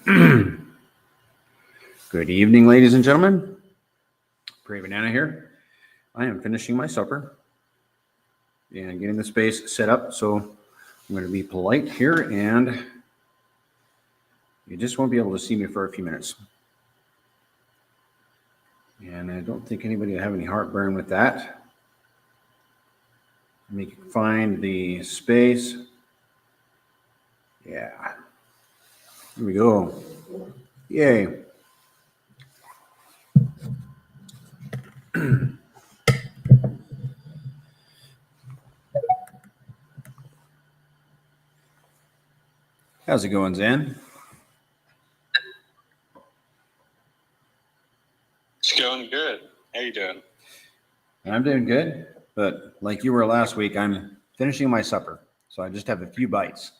Good evening, ladies and gentlemen. Pray Banana here. I am finishing my supper and getting the space set up. So I'm going to be polite here, and you just won't be able to see me for a few minutes. And I don't think anybody will have any heartburn with that. Let me find the space. Yeah. Here we go. Yay. How's it going, Zan? It's going good. How you doing? I'm doing good, but like you were last week, I'm finishing my supper, so I just have a few bites.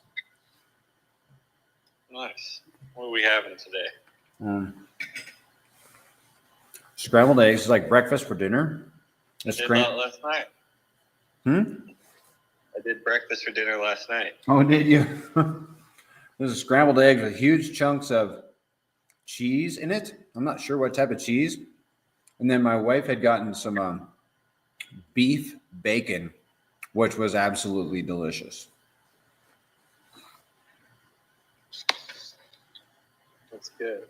Nice. What are we having today? Scrambled eggs is like breakfast for dinner. I did that last night. I did breakfast for dinner last night. Oh, did you? There's a scrambled egg with huge chunks of cheese in it. I'm not sure what type of cheese. And then my wife had gotten some beef bacon, which was absolutely delicious. That's good.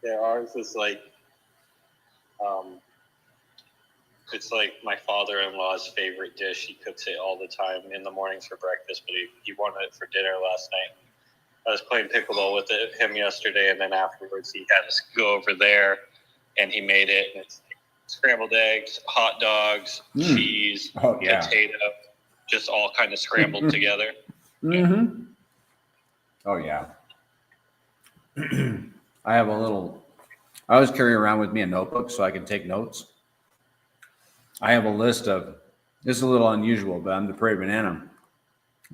Yeah, ours is like, it's like my father-in-law's favorite dish. He cooks it all the time in the mornings for breakfast, but he wanted it for dinner last night. I was playing pickleball with him yesterday, and then afterwards he had us go over there, and he made it. And it's scrambled eggs, hot dogs, cheese, potato, just all kind of scrambled together. Mm-hmm. Oh, yeah. I always carry around with me a notebook so I can take notes. I have a list of, this is a little unusual, but I'm the Prairie Banana.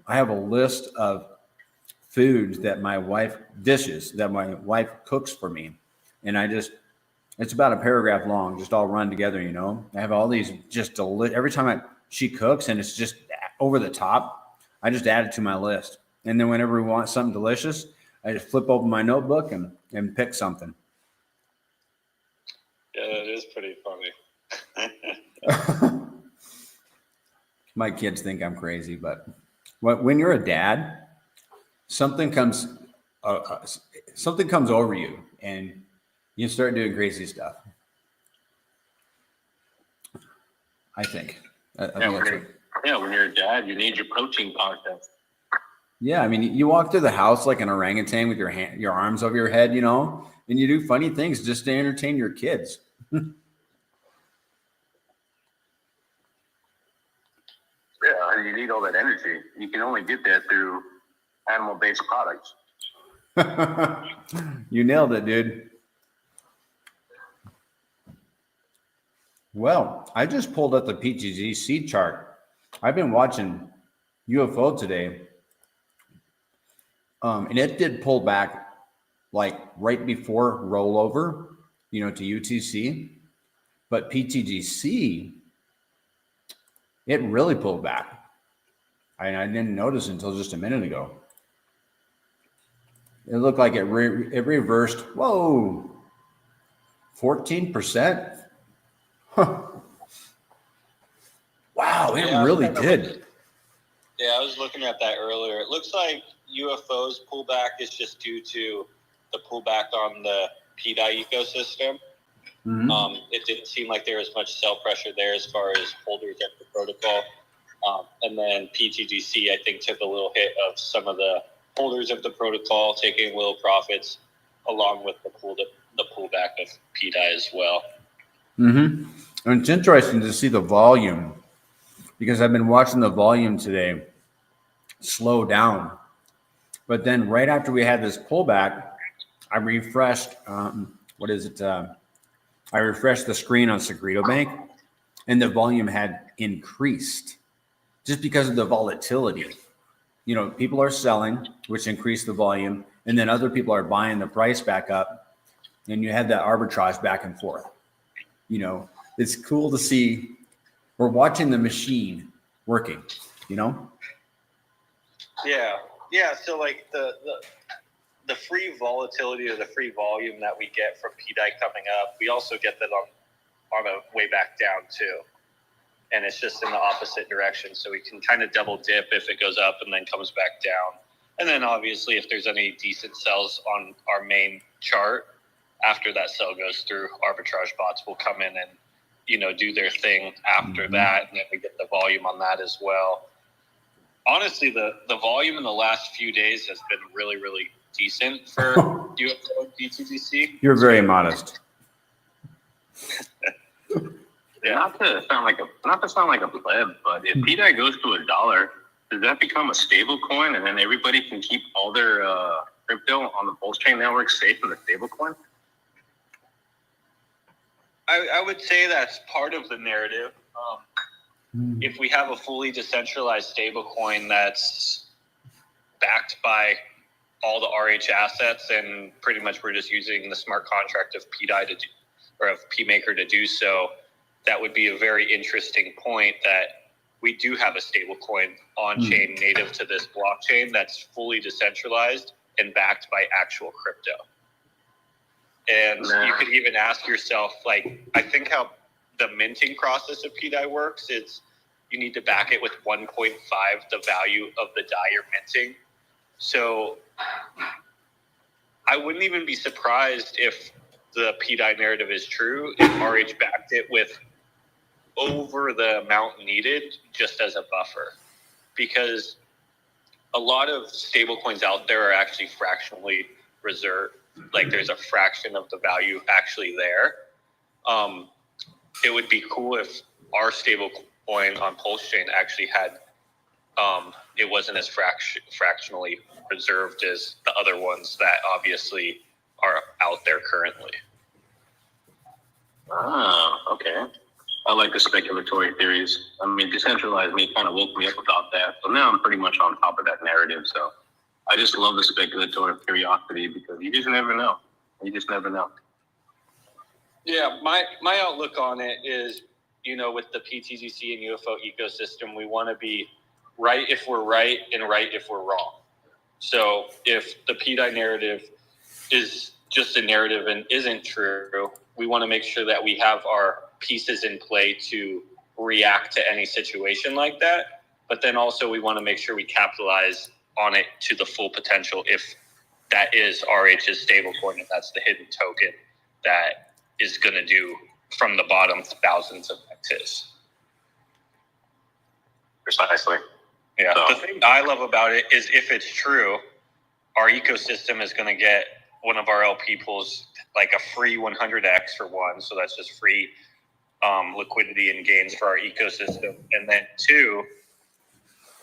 I have a list of dishes that my wife cooks for me. And it's about a paragraph long, just all run together, you know. I have all these every time she cooks and it's just over the top, I just add it to my list. And then whenever we want something delicious, I just flip open my notebook and pick something. Yeah, that is pretty funny. My kids think I'm crazy, but when you're a dad, something comes over you and you start doing crazy stuff. I think. When you're a dad, you need your protein content. Yeah, I mean, you walk through the house like an orangutan with your arms over your head, you know, and you do funny things just to entertain your kids. Yeah, you need all that energy. You can only get that through animal-based products. You nailed it, dude. Well, I just pulled up the pTGC chart. I've been watching UFO today, and it did pull back like right before rollover, to UTC. But pTGC, it really pulled back. I didn't notice until just a minute ago. It looked like it reversed. Whoa, 14%. Huh. Wow, it really did. I was looking at that earlier. It looks like UFOs pullback is just due to the pullback on the PDI ecosystem. Mm-hmm. It didn't seem like there was much sell pressure there as far as holders at the protocol. And then pTGC, I think, took a little hit of some of the holders of the protocol, taking little profits, along with the pullback of PDI as well. Mm-hmm. And it's interesting to see the volume, because I've been watching the volume today slow down. But then right after we had this pullback, I refreshed, I refreshed the screen on Secreto Bank, and the volume had increased just because of the volatility. People are selling, which increased the volume, and then other people are buying the price back up, and you had that arbitrage back and forth. It's cool to see. We're watching the machine working, Yeah. So like the the free volatility or the free volume that we get from PDI coming up, we also get that on a way back down too. And it's just in the opposite direction. So we can kind of double dip if it goes up and then comes back down. And then obviously if there's any decent sells on our main chart, after that sell goes through, arbitrage bots will come in and, you know, do their thing after that. And then we get the volume on that as well. Honestly, the volume in the last few days has been really, really decent for UFO and pTGC. You're very modest. Yeah. Not to sound like a pleb, but if PDI goes to $1, does that become a stable coin and then everybody can keep all their crypto on the Pulse Chain network safe in the stable coin? I would say that's part of the narrative. If we have a fully decentralized stablecoin that's backed by all the RH assets, and pretty much we're just using the smart contract of PDI to do, or of PMaker to do so, that would be a very interesting point that we do have a stablecoin on-chain native to this blockchain that's fully decentralized and backed by actual crypto. And you could even ask yourself, like, I think how the minting process of PDI works is you need to back it with 1.5 the value of the DAI you're minting. So I wouldn't even be surprised if the PDI narrative is true, if RH backed it with over the amount needed just as a buffer. Because a lot of stablecoins out there are actually fractionally reserved. Like there's a fraction of the value actually there. It would be cool if our stable coin on Pulse Chain actually had, it wasn't as fractionally reserved as the other ones that obviously are out there currently. Ah, okay. I like the speculatory theories. I mean, decentralized me kind of woke me up about that. So now I'm pretty much on top of that narrative. So I just love the speculative curiosity because you just never know. You just never know. Yeah, my outlook on it is, you know, with the pTGC and UFO ecosystem, we want to be right if we're right and right if we're wrong. So if the PDI narrative is just a narrative and isn't true, we want to make sure that we have our pieces in play to react to any situation like that. But then also we want to make sure we capitalize on it to the full potential if that is RH's stablecoin and that's the hidden token that is going to do from the bottom thousands of X's. Precisely. Yeah. So, the thing I love about it is if it's true, our ecosystem is going to get one of our LP pools like a free 100x for one. So that's just free liquidity and gains for our ecosystem. And then two,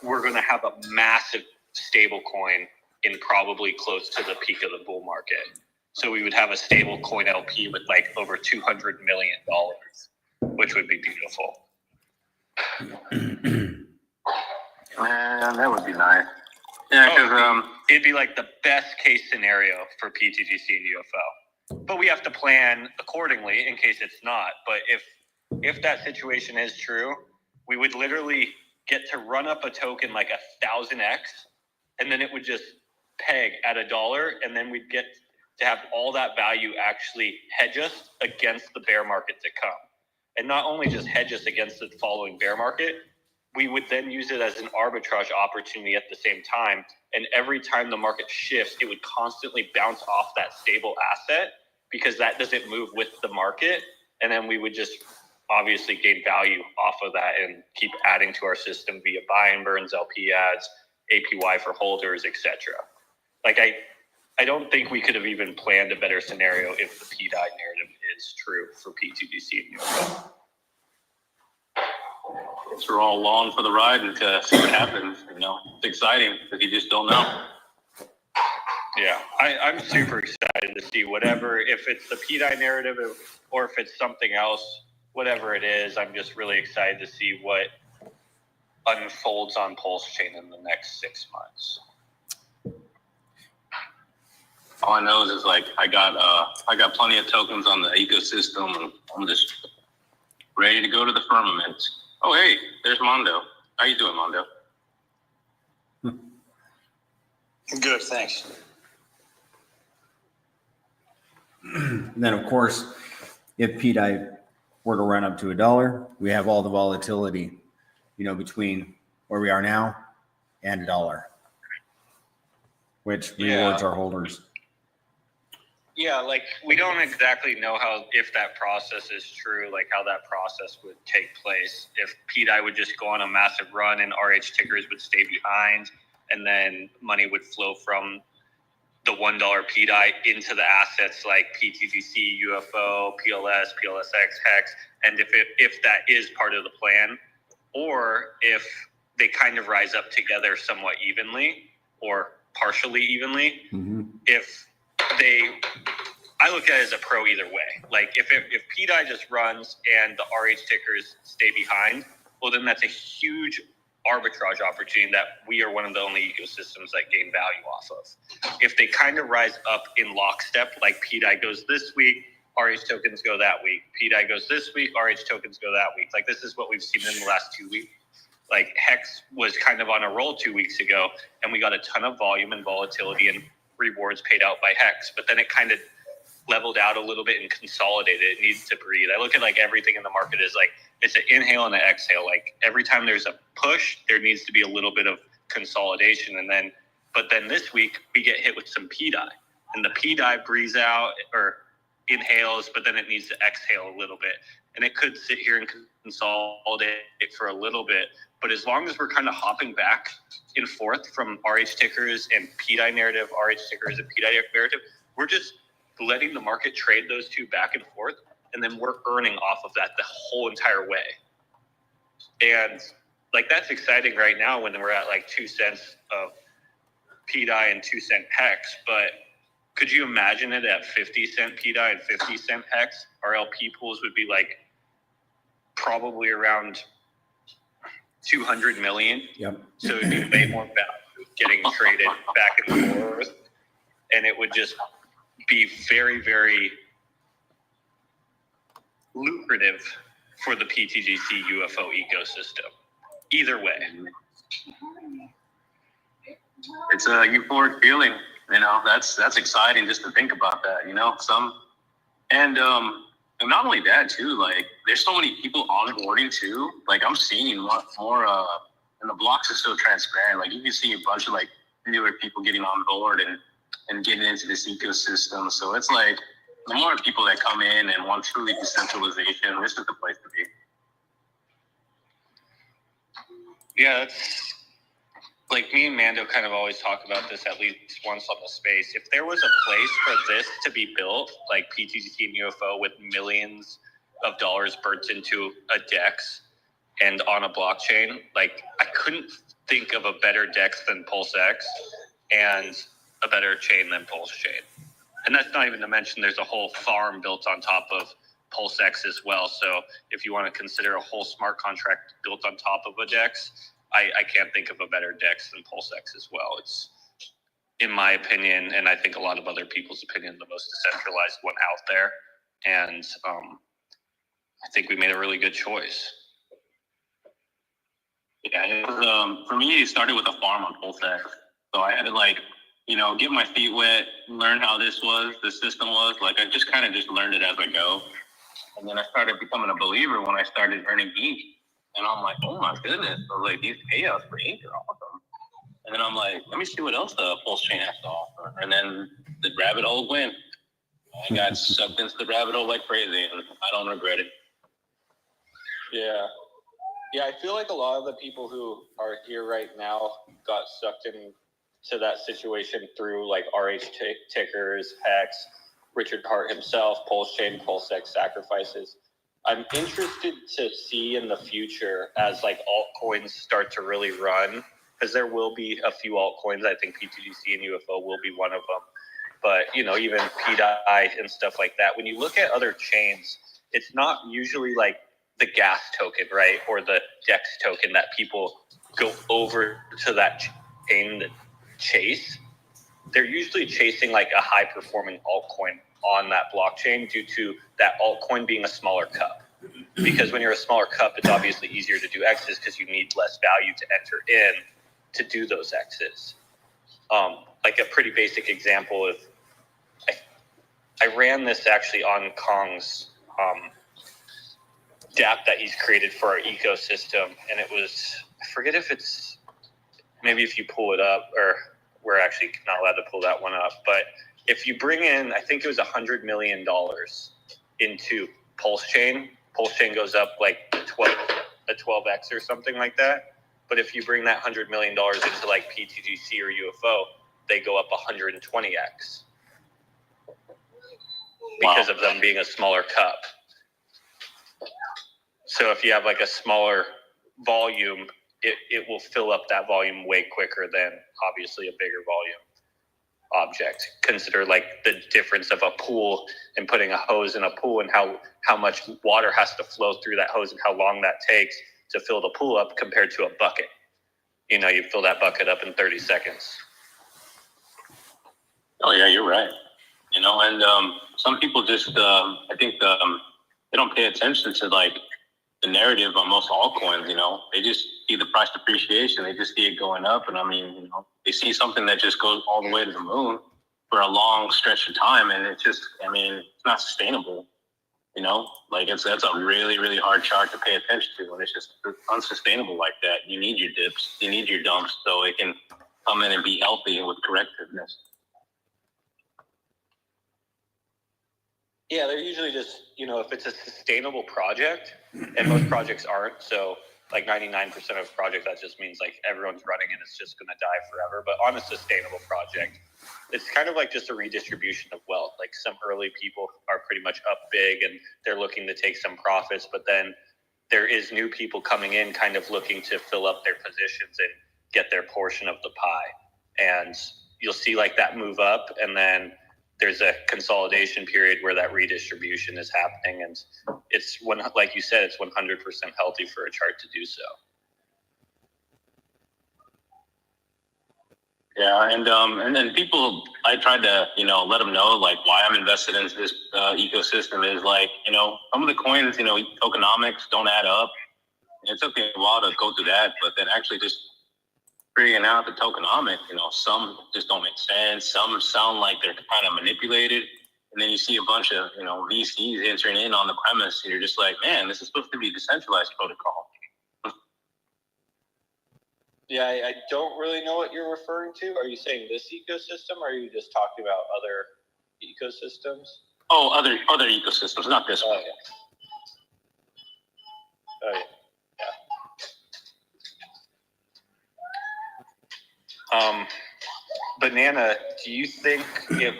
we're going to have a massive stable coin in probably close to the peak of the bull market. So we would have a stable coin LP with like over $200 million, which would be beautiful. Man, that would be nice. Yeah, because it'd be like the best case scenario for pTGC and UFO. But we have to plan accordingly in case it's not. But if that situation is true, we would literally get to run up a token like 1,000x, and then it would just peg at $1, and then we'd get to have all that value actually hedge us against the bear market to come. And not only just hedge us against the following bear market, we would then use it as an arbitrage opportunity at the same time. And every time the market shifts, it would constantly bounce off that stable asset because that doesn't move with the market. And then we would just obviously gain value off of that and keep adding to our system via buy and burns, LP ads, APY for holders, etc. Like I don't think we could have even planned a better scenario if the PDI narrative is true for pTGC and UFO. guess we're all along for the ride and to see what happens. You know, it's exciting because you just don't know. Yeah, I'm super excited to see whatever, if it's the PDI narrative or if it's something else, whatever it is, I'm just really excited to see what unfolds on Pulse Chain in the next 6 months. All I know is like I got plenty of tokens on the ecosystem, and I'm just ready to go to the firmament. Oh, hey, there's Mondo. How you doing, Mondo? Good, thanks. And then, of course, if PDI were to run up to $1, we have all the volatility, between where we are now and $1, which rewards our holders. Yeah, like we don't exactly know if that process is true, like how that process would take place. If PDI would just go on a massive run and RH tickers would stay behind, and then money would flow from the $1 PDI into the assets like pTGC, UFO, PLS, PLSX, HEX, and if that is part of the plan, or if they kind of rise up together somewhat evenly or partially evenly. Mm-hmm. I look at it as a pro either way. Like if PDI just runs and the RH tickers stay behind, well, then that's a huge arbitrage opportunity that we are one of the only ecosystems that gain value off of. If they kind of rise up in lockstep, like PDI goes this week, RH tokens go that week. PDI goes this week, RH tokens go that week. Like this is what we've seen in the last 2 weeks. Like Hex was kind of on a roll 2 weeks ago, and we got a ton of volume and volatility and rewards paid out by Hex. But then it kind of leveled out a little bit and consolidated. It needs to breathe. I look at like everything in the market is like it's an inhale and an exhale. Like every time there's a push, there needs to be a little bit of consolidation. But then this week we get hit with some PDI, and the PDI breathes out or inhales, but then it needs to exhale a little bit, and it could sit here and consolidate for a little bit. But as long as we're kind of hopping back and forth from RH tickers and PDI narrative, RH tickers and PDI narrative, we're just letting the market trade those two back and forth, and then we're earning off of that the whole entire way. And like that's exciting right now when we're at like 2 cents of PDI and 2 cent Hex. But could you imagine it at 50 cent PDI and 50 cent Hex? Our LP pools would be like probably around 200 million. Yep. So it'd be way more value getting traded back and forth, and it would just be very, very lucrative for the pTGC UFO ecosystem. Either way. It's a euphoric feeling, that's exciting just to think about that, and not only that too, like there's so many people onboarding too. Like I'm seeing more and the blocks are so transparent. Like you can see a bunch of like newer people getting on board and getting into this ecosystem. So it's like the more people that come in and want truly decentralization, this is the place to be. Yeah, that's like me and Mando kind of always talk about this at least once on the space. If there was a place for this to be built, like pTGC and UFO with millions of dollars burnt into a DEX and on a blockchain, like I couldn't think of a better DEX than PulseX and a better chain than Pulse Chain. And that's not even to mention there's a whole farm built on top of PulseX as well. So if you want to consider a whole smart contract built on top of a DEX, I can't think of a better DEX than PulseX as well. It's, in my opinion, and I think a lot of other people's opinion, the most decentralized one out there. And I think we made a really good choice. Yeah, it was, for me, it started with a farm on PulseX. So I had to get my feet wet, learn how the system was. Like I just kind of learned it as I go. And then I started becoming a believer when I started earning ink. And I'm like, oh my goodness. I was like, these payouts for ink are awesome. And then I'm like, let me see what else the Pulse Chain has to offer. And then the rabbit hole went. I got sucked into the rabbit hole like crazy, and I don't regret it. Yeah. Yeah, I feel like a lot of the people who are here right now got sucked into that situation through like RH tickers, Hex, Richard Hart himself, Pulse Chain, PulseX sacrifices. I'm interested to see in the future as like altcoins start to really run, because there will be a few altcoins. I think pTGC and UFO will be one of them. But, even PDI and stuff like that. When you look at other chains, it's not usually like the gas token, right? Or the DEX token that people go over to that chain to chase. They're usually chasing like a high performing altcoin on that blockchain due to that altcoin being a smaller cup. Because when you're a smaller cup, it's obviously easier to do X's because you need less value to enter in to do those X's. Like a pretty basic example of, I ran this actually on Kong's DApp that he's created for our ecosystem, and it was, I forget if it's, maybe if you pull it up, or we're actually not allowed to pull that one up, but if you bring in, I think it was $100 million into Pulse Chain goes up like 12x or something like that. But if you bring that $100 million into like pTGC or UFO, they go up 120x because of them being a smaller cup. So if you have like a smaller volume, it will fill up that volume way quicker than obviously a bigger volume object. Consider like the difference of a pool and putting a hose in a pool, and how much water has to flow through that hose and how long that takes to fill the pool up compared to a bucket. You know, you fill that bucket up in 30 seconds. Oh yeah, you're right. You know, and some people just, I think they don't pay attention to like the narrative on most altcoins. You know, they just see the price depreciation. They just see it going up, and I mean, you know, they see something that just goes all the way to the moon for a long stretch of time, and it's just, I mean, it's not sustainable. You know, like that's a really, really hard chart to pay attention to, and it's just unsustainable like that. You need your dips, you need your dumps, so it can come in and be healthy with correctiveness. Yeah, they're usually just, you know, if it's a sustainable project, and most projects aren't, so like 99% of projects, that just means like everyone's running and it's just going to die forever. But on a sustainable project, it's kind of like just a redistribution of wealth. Like some early people are pretty much up big and they're looking to take some profits, but then there is new people coming in kind of looking to fill up their positions and get their portion of the pie. And you'll see like that move up, and then there's a consolidation period where that redistribution is happening, and it's when, like you said, it's 100% healthy for a chart to do so. Yeah, and then people, I tried to, you know, let them know like why I'm invested into this ecosystem is like, you know, some of the coins, you know, tokenomics don't add up. And it took me a while to go through that, but then actually just figuring out the tokenomics, you know, some just don't make sense. Some sound like they're kind of manipulated. And then you see a bunch of, you know, VCs entering in on the premise, and you're just like, man, this is supposed to be a decentralized protocol. Yeah, I don't really know what you're referring to. Are you saying this ecosystem, or are you just talking about other ecosystems? Oh, other ecosystems, not this one. Yeah. Oh, yeah. Banana, do you think it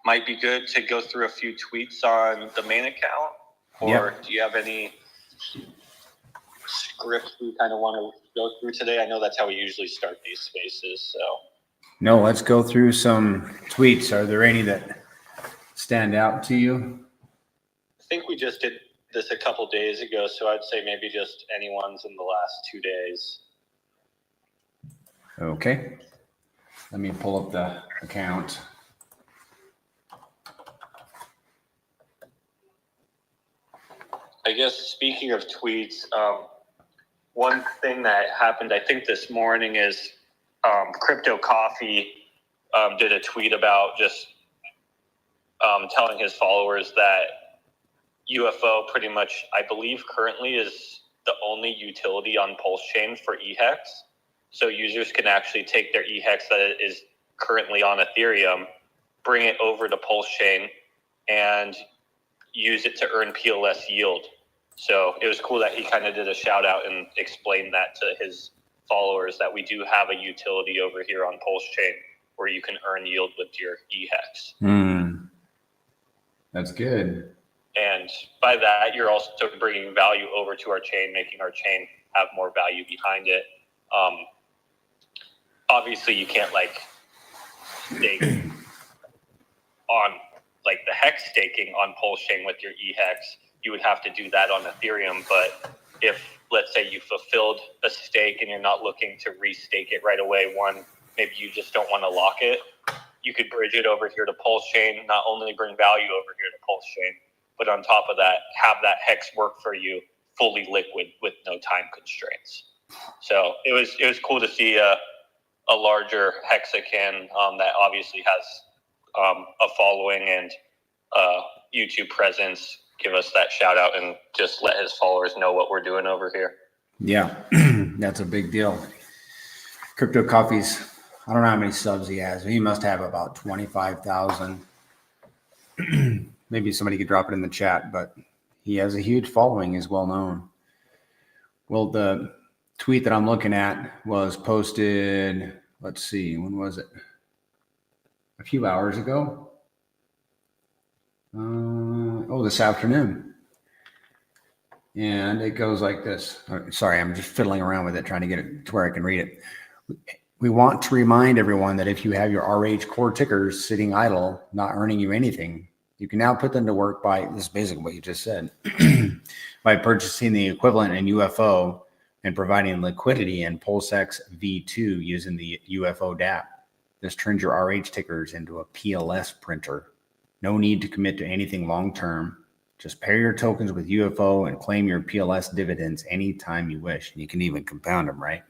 might be good to go through a few tweets on the main account? Or do you have any scripts we kind of want to go through today? I know that's how we usually start these spaces. So No, let's go through some tweets. Are there any that stand out to you? I think we just did this a couple days ago, so I'd say maybe just anyone's in the last 2 days. Okay. Let me pull up the account. I guess speaking of tweets, one thing that happened, I think this morning, is Crypto Coffee did a tweet about just telling his followers that UFO pretty much, I believe currently is the only utility on Pulse Chain for eHex. So users can actually take their eHex that is currently on Ethereum, bring it over to Pulse Chain, and use it to earn PLS yield. So it was cool that he kind of did a shout out and explained that to his followers, that we do have a utility over here on Pulse Chain where you can earn yield with your eHex. That's good. And by that, you're also bringing value over to our chain, making our chain have more value behind it. Obviously, you can't like stake on like the hex staking on Pulse Chain with your eHex. You would have to do that on Ethereum. But if, let's say, you fulfilled a stake and you're not looking to restake it right away, maybe you just don't want to lock it, you could bridge it over here to Pulse Chain, not only bring value over here to Pulse Chain, but on top of that, have that hex work for you fully liquid with no time constraints. So it was cool to see a larger hexagon that obviously has a following and YouTube presence, give us that shout out and just let his followers know what we're doing over here. Yeah, that's a big deal. Crypto Coffee's, I don't know how many subs he has. He must have about 25,000. Maybe somebody could drop it in the chat, but he has a huge following. He's well known. Well, the tweet that I'm looking at was posted, let's see, when was it? A few hours ago. This afternoon. And it goes like this. Sorry, I'm just fiddling around with it, trying to get it to where I can read it. We want to remind everyone that if you have your RH core tickers sitting idle, not earning you anything, you can now put them to work by, this is basically what you just said, by purchasing the equivalent in UFO and providing liquidity in PulseX V2 using the UFO dApp. This turns your RH tickers into a PLS printer. No need to commit to anything long-term. Just pair your tokens with UFO and claim your PLS dividends anytime you wish. You can even compound them, right?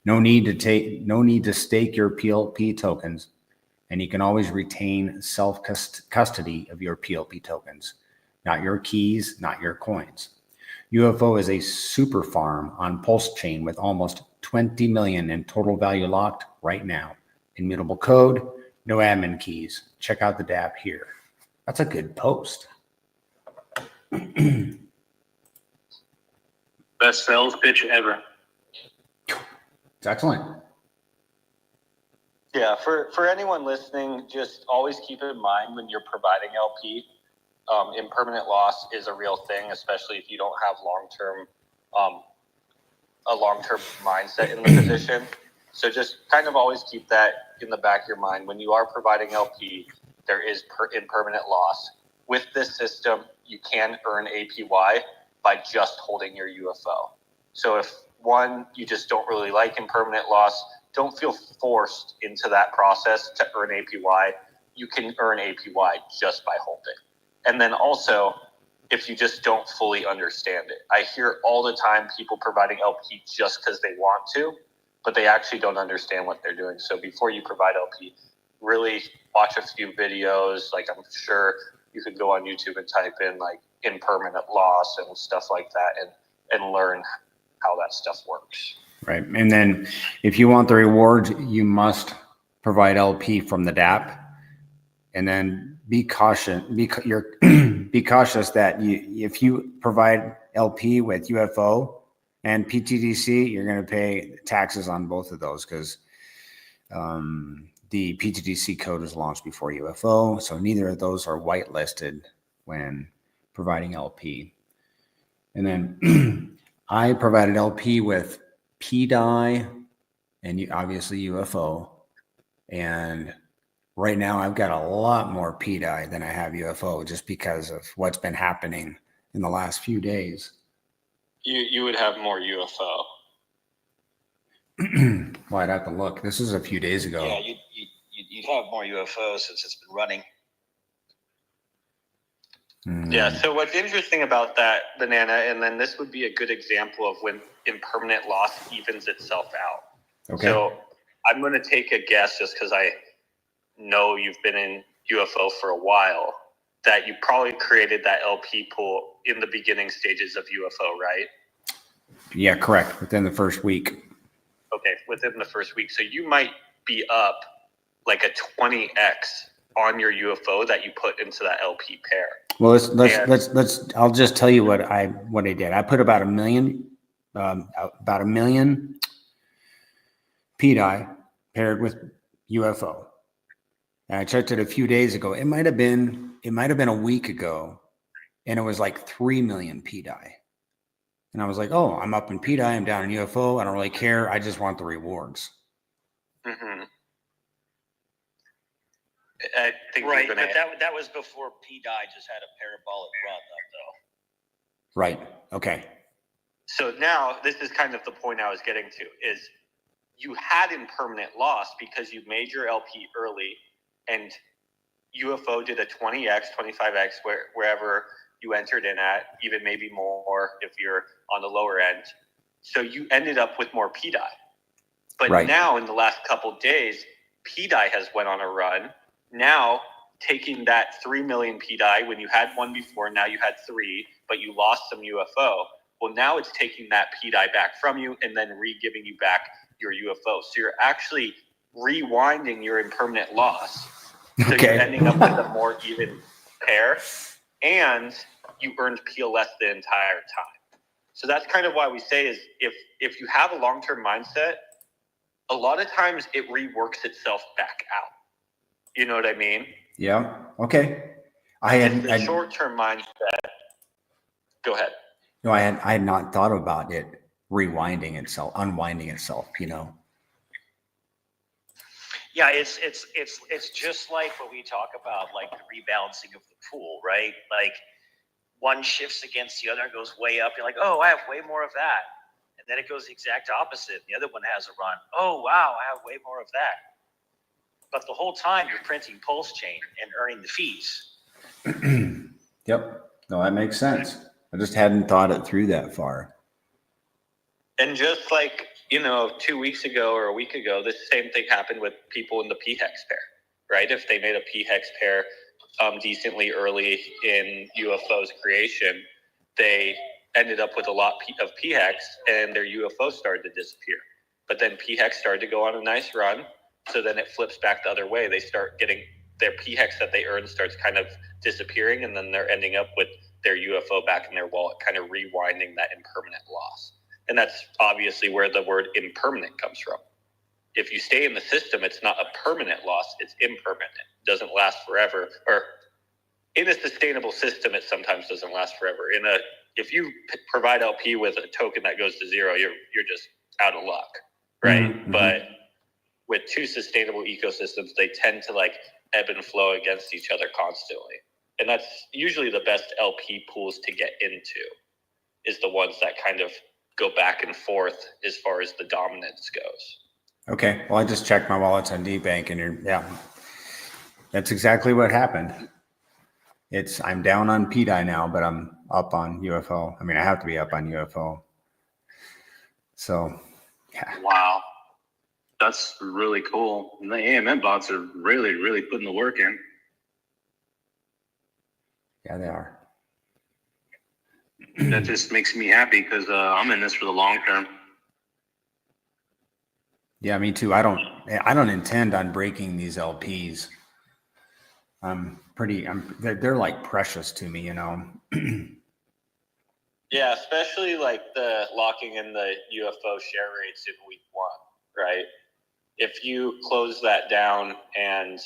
No need to stake your PLP tokens, and you can always retain self-custody of your PLP tokens. Not your keys, not your coins. UFO is a super farm on Pulse Chain with almost 20 million in total value locked right now. Immutable code, no admin keys. Check out the dApp here. That's a good post. Best sales pitch ever. It's excellent. Yeah, for anyone listening, just always keep in mind when you're providing LP, impermanent loss is a real thing, especially if you don't have a long-term mindset in the position. So just kind of always keep that in the back of your mind. When you are providing LP, there is impermanent loss. With this system, you can earn APY by just holding your UFO. So if you just don't really like impermanent loss, don't feel forced into that process to earn APY. You can earn APY just by holding. And then also, if you just don't fully understand it. I hear all the time people providing LP just because they want to, but they actually don't understand what they're doing. So before you provide LP, really watch a few videos. Like I'm sure you could go on YouTube and type in like impermanent loss and stuff like that and learn how that stuff works. Right. And then if you want the rewards, you must provide LP from the dApp. And then be cautious that if you provide LP with UFO and pTGC, you're going to pay taxes on both of those because the pTGC code is launched before UFO. So neither of those are whitelisted when providing LP. And then I provided LP with pDAI and obviously UFO. And right now I've got a lot more pDAI than I have UFO just because of what's been happening in the last few days. You would have more UFO. Well, I'd have to look. This is a few days ago. Yeah, you'd have more UFO since it's been running. Yeah, so what's interesting about that, Banana, and then this would be a good example of when impermanent loss evens itself out. Okay. So I'm going to take a guess just because I know you've been in UFO for a while, that you probably created that LP pool in the beginning stages of UFO, right? Yeah, correct. Within the first week. Okay, within the first week. So you might be up like a 20x on your UFO that you put into that LP pair. Well, let's. I'll just tell you what I did. I put about a million pDAI paired with UFO. And I checked it a few days ago. It might have been a week ago, and it was like 3 million pDAI. And I was like, oh, I'm up in pDAI. I'm down in UFO. I don't really care. I just want the rewards. Mm-hmm. I think Right, but that was before pDAI just had a parabolic run, though. Right. Okay. So now this is kind of the point I was getting to is you had impermanent loss because you made your LP early and UFO did a 20x, 25x wherever you entered in at, even maybe more if you're on the lower end. So you ended up with more pDAI. But right. Now in the last couple of days, pDAI has went on a run. Now taking that 3 million PDI when you had one before, now you had 3, but you lost some UFO. Well, now it's taking that PDI back from you and then re-giving you back your UFO. So you're actually rewinding your impermanent loss. So Okay. you're ending up with a more even pair, and you earned PLS the entire time. So that's kind of why we say is if you have a long-term mindset, a lot of times it reworks itself back out. You know what I mean? Yeah. Okay. The short-term mindset. Go ahead. No, I had not thought about it rewinding itself, unwinding itself, Yeah, it's just like what we talk about, like the rebalancing of the pool, right? Like one shifts against the other and goes way up. You're like, oh, I have way more of that. And then it goes the exact opposite. The other one has a run. Oh, wow, I have way more of that. But the whole time you're printing pulse chain and earning the fees. Yep. No, that makes sense. I just hadn't thought it through that far. And just like, 2 weeks ago or a week ago, the same thing happened with people in the p-hex pair, right? If they made a p-hex pair decently early in UFO's creation, they ended up with a lot of p-hex and their UFO started to disappear. But then p-hex started to go on a nice run. So then it flips back the other way. They start getting their p-hex that they earn starts kind of disappearing, and then they're ending up with their UFO back in their wallet, kind of rewinding that impermanent loss. And that's obviously where the word impermanent comes from. If you stay in the system, it's not a permanent loss, it's impermanent. It doesn't last forever. Or in a sustainable system, it sometimes doesn't last forever. If you provide LP with a token that goes to 0, you're just out of luck, right? Mm-hmm. But with two sustainable ecosystems, they tend to like ebb and flow against each other constantly. And that's usually the best LP pools to get into, is the ones that kind of go back and forth as far as the dominance goes. Okay. Well, I just checked my wallets on D-Bank and that's exactly what happened. I'm down on PDI now, but I'm up on UFO. I mean, I have to be up on UFO. So, yeah. Wow. That's really cool. And the AMM bots are really, really putting the work in. Yeah, they are. That just makes me happy because I'm in this for the long term. Yeah, me too. I don't intend on breaking these LPs. They're like precious to me, Yeah, especially like the locking in the UFO share rates in week 1, right? If you close that down, and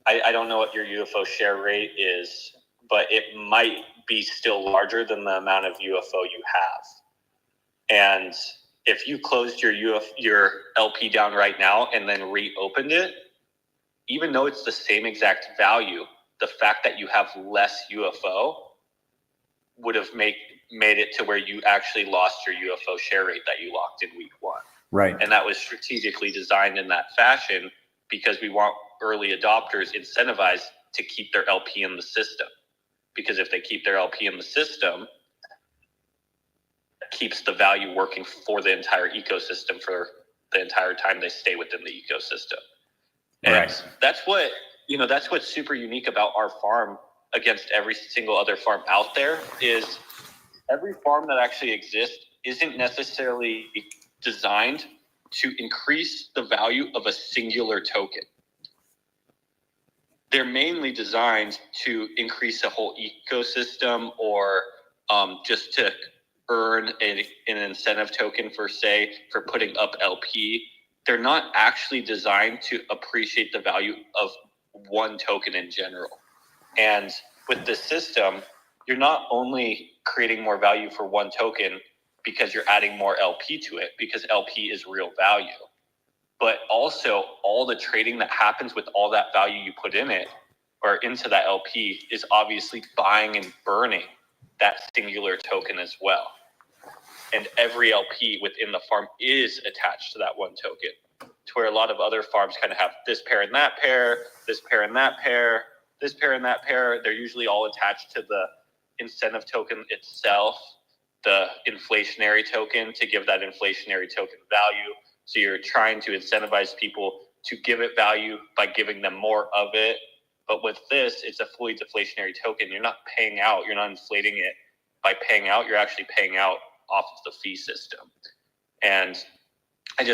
I don't know what your UFO share rate is, but it might be still larger than the amount of UFO you have. And if you closed your LP down right now and then reopened it, even though it's the same exact value, the fact that you have less UFO would have made it to where you actually lost your UFO share rate that you locked in week 1. Right. And that was strategically designed in that fashion because we want early adopters incentivized to keep their LP in the system. Because if they keep their LP in the system, it keeps the value working for the entire ecosystem for the entire time they stay within the ecosystem. And right. that's what's super unique about our farm against every single other farm out there is every farm that actually exists isn't necessarily designed to increase the value of a singular token. They're mainly designed to increase a whole ecosystem or just to earn an incentive token for putting up LP. They're not actually designed to appreciate the value of one token in general. And with this system, you're not only creating more value for one token because you're adding more LP to it, because LP is real value. But also all the trading that happens with all that value you put in it or into that LP is obviously buying and burning that singular token as well. And every LP within the farm is attached to that one token, to where a lot of other farms kind of have this pair and that pair, this pair and that pair, this pair and that pair. They're usually all attached to the incentive token itself, the inflationary token, to give that inflationary token value. So you're trying to incentivize people to give it value by giving them more of it But with this, it's a fully deflationary token. You're not paying out. You're not inflating it by paying out. You're actually paying out off of the fee system. And I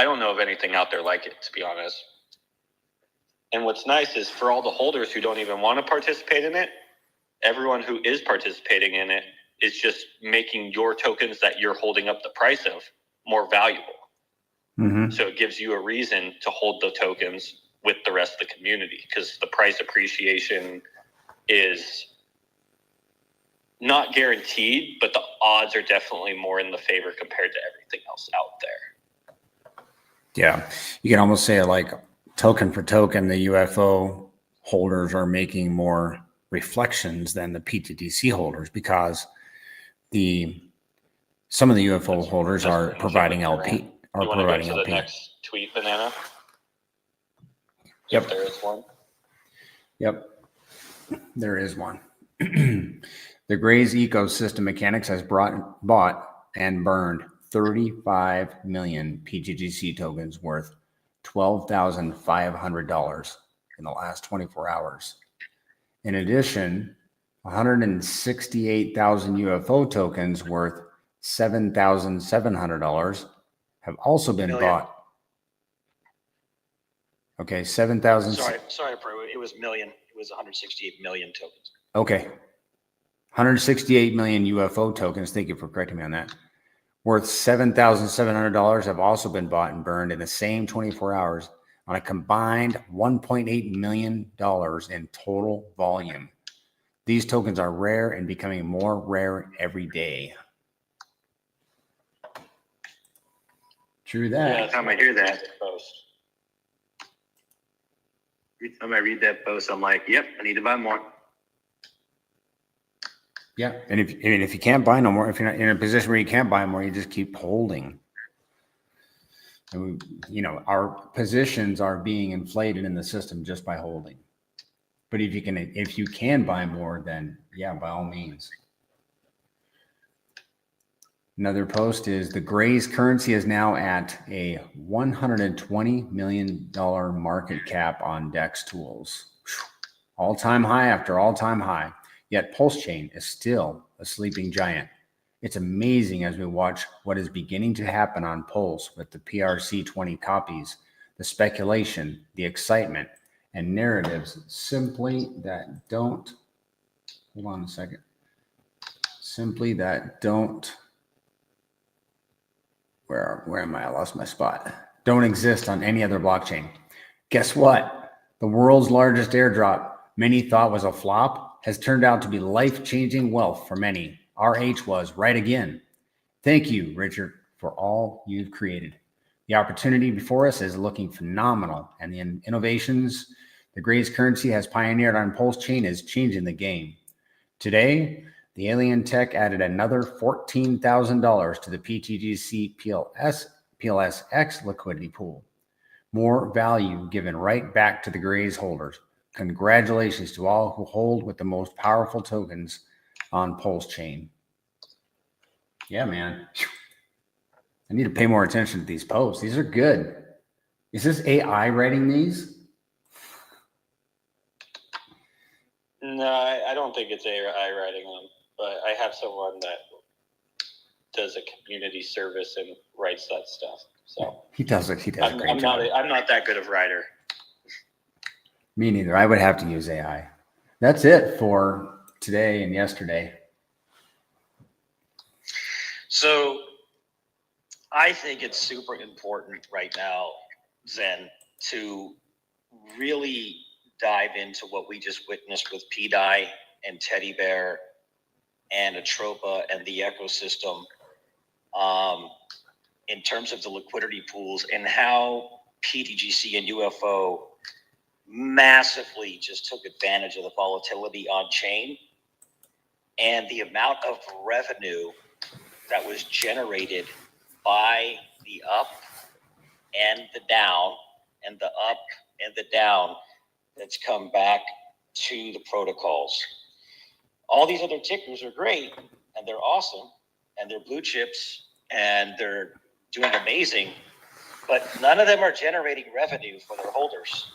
don't know of anything out there like it, to be honest. And what's nice is for all the holders who don't even want to participate in it, everyone who is participating in it is just making your tokens that you're holding up the price of more valuable. Mm-hmm. So it gives you a reason to hold the tokens with the rest of the community, because the price appreciation is not guaranteed, but the odds are definitely more in the favor compared to everything else out there. Yeah, you can almost say like token for token, the UFO holders are making more reflections than the pTGC holders, because some of the UFO holders are providing LP. You want to go to the next tweet, Banana? Yep. If there is one. Yep, there is one. The Gray's ecosystem mechanics has bought and burned 35 million pTGC tokens worth $12,500 in the last 24 hours. In addition, 168,000 UFO tokens worth $7,700 have also been bought. Okay, 7,000. Sorry, it was million. It was 168 million tokens. Okay. 168 million UFO tokens, thank you for correcting me on that, worth $7,700 have also been bought and burned in the same 24 hours on a combined $1.8 million in total volume. These tokens are rare and becoming more rare every day. True that. Every time I hear that, every time I read that post, I'm like, yep, I need to buy more. Yeah, and if you can't buy no more, if you're not in a position where you can't buy more, you just keep holding. And our positions are being inflated in the system just by holding. But if you can buy more, then yeah, by all means. Another post is the Gray's currency is now at a $120 million market cap on DEX tools. All-time high after all-time high. Yet Pulse Chain is still a sleeping giant. It's amazing as we watch what is beginning to happen on Pulse with the PRC20 copies, the speculation, the excitement, and narratives simply that don't, hold on a second, simply that don't, where am I? I lost my spot. Don't exist on any other blockchain. Guess what? The world's largest airdrop many thought was a flop has turned out to be life-changing wealth for many. RH was right again. Thank you, Richard, for all you've created. The opportunity before us is looking phenomenal, and the innovations the Gray's currency has pioneered on Pulse Chain is changing the game. Today, the alien tech added another $14,000 to the pTGC PLSX liquidity pool. More value given right back to the Gray's holders. Congratulations to all who hold with the most powerful tokens on Pulse Chain. Yeah, man. I need to pay more attention to these posts. These are good. Is this AI writing these? No, I don't think it's AI writing them, but I have someone that does a community service and writes that stuff. So he does a great job. I'm not that good of a writer. Me neither. I would have to use AI. That's it for today and yesterday. So I think it's super important right now, Zen, to really dive into what we just witnessed with PDI and Teddy Bear and Atropa and the ecosystem in terms of the liquidity pools and how pTGC and UFO massively just took advantage of the volatility on chain, and the amount of revenue that was generated by the up and the down and the up and the down that's come back to the protocols. All these other tickers are great and they're awesome and they're blue chips and they're doing amazing, but none of them are generating revenue for their holders.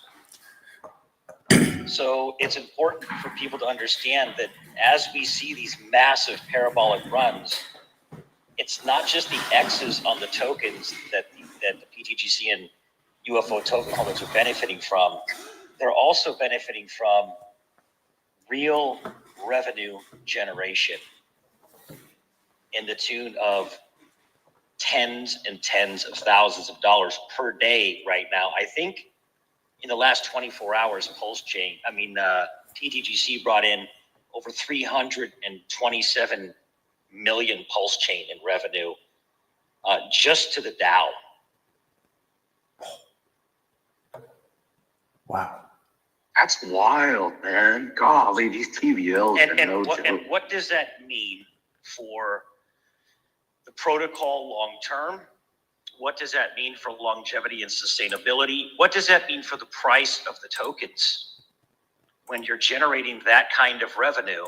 So it's important for people to understand that as we see these massive parabolic runs, it's not just the X's on the tokens that the pTGC and UFO token holders are benefiting from. They're also benefiting from real revenue generation in the tune of tens and tens of thousands of dollars per day right now. I think in the last 24 hours, pTGC brought in over 327 million pulse chain in revenue just to the Dow. Wow. That's wild, man. Golly, these TVLs are no joke. And what does that mean for the protocol long term? What does that mean for longevity and sustainability? What does that mean for the price of the tokens? When you're generating that kind of revenue,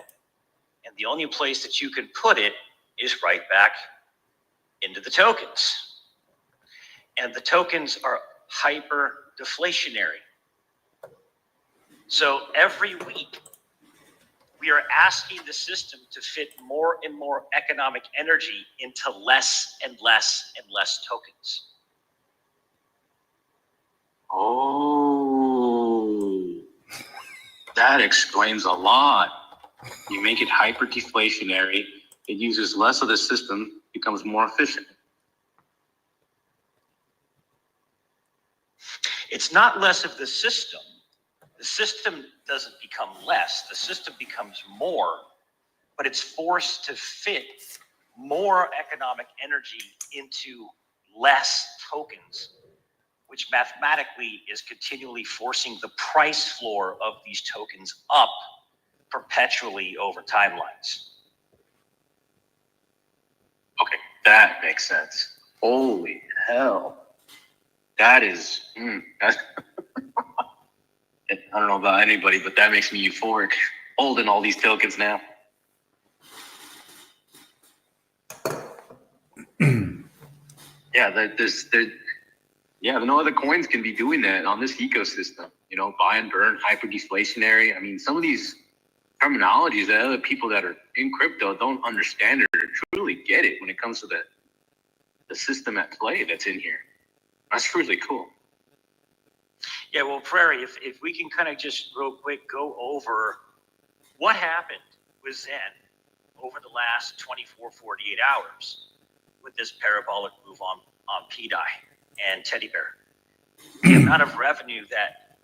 and the only place that you can put it is right back into the tokens. And the tokens are hyper deflationary. So every week, we are asking the system to fit more and more economic energy into less and less and less tokens. Oh, that explains a lot. You make it hyper deflationary, it uses less of the system, becomes more efficient. It's not less of the system. The system doesn't become less, the system becomes more, but it's forced to fit more economic energy into less tokens, which mathematically is continually forcing the price floor of these tokens up perpetually over timelines. Okay, that makes sense. Holy hell. That is, that's, I don't know about anybody, but that makes me euphoric holding all these tokens now. No other coins can be doing that on this ecosystem. Buy and burn, hyper deflationary. I mean, some of these terminologies that other people that are in crypto don't understand or truly get it when it comes to the system at play that's in here. That's really cool. Yeah, well, Prairie, if we can kind of just real quick go over what happened with Zen over the last 24, 48 hours with this parabolic move on PDI and Teddy Bear. The amount of revenue that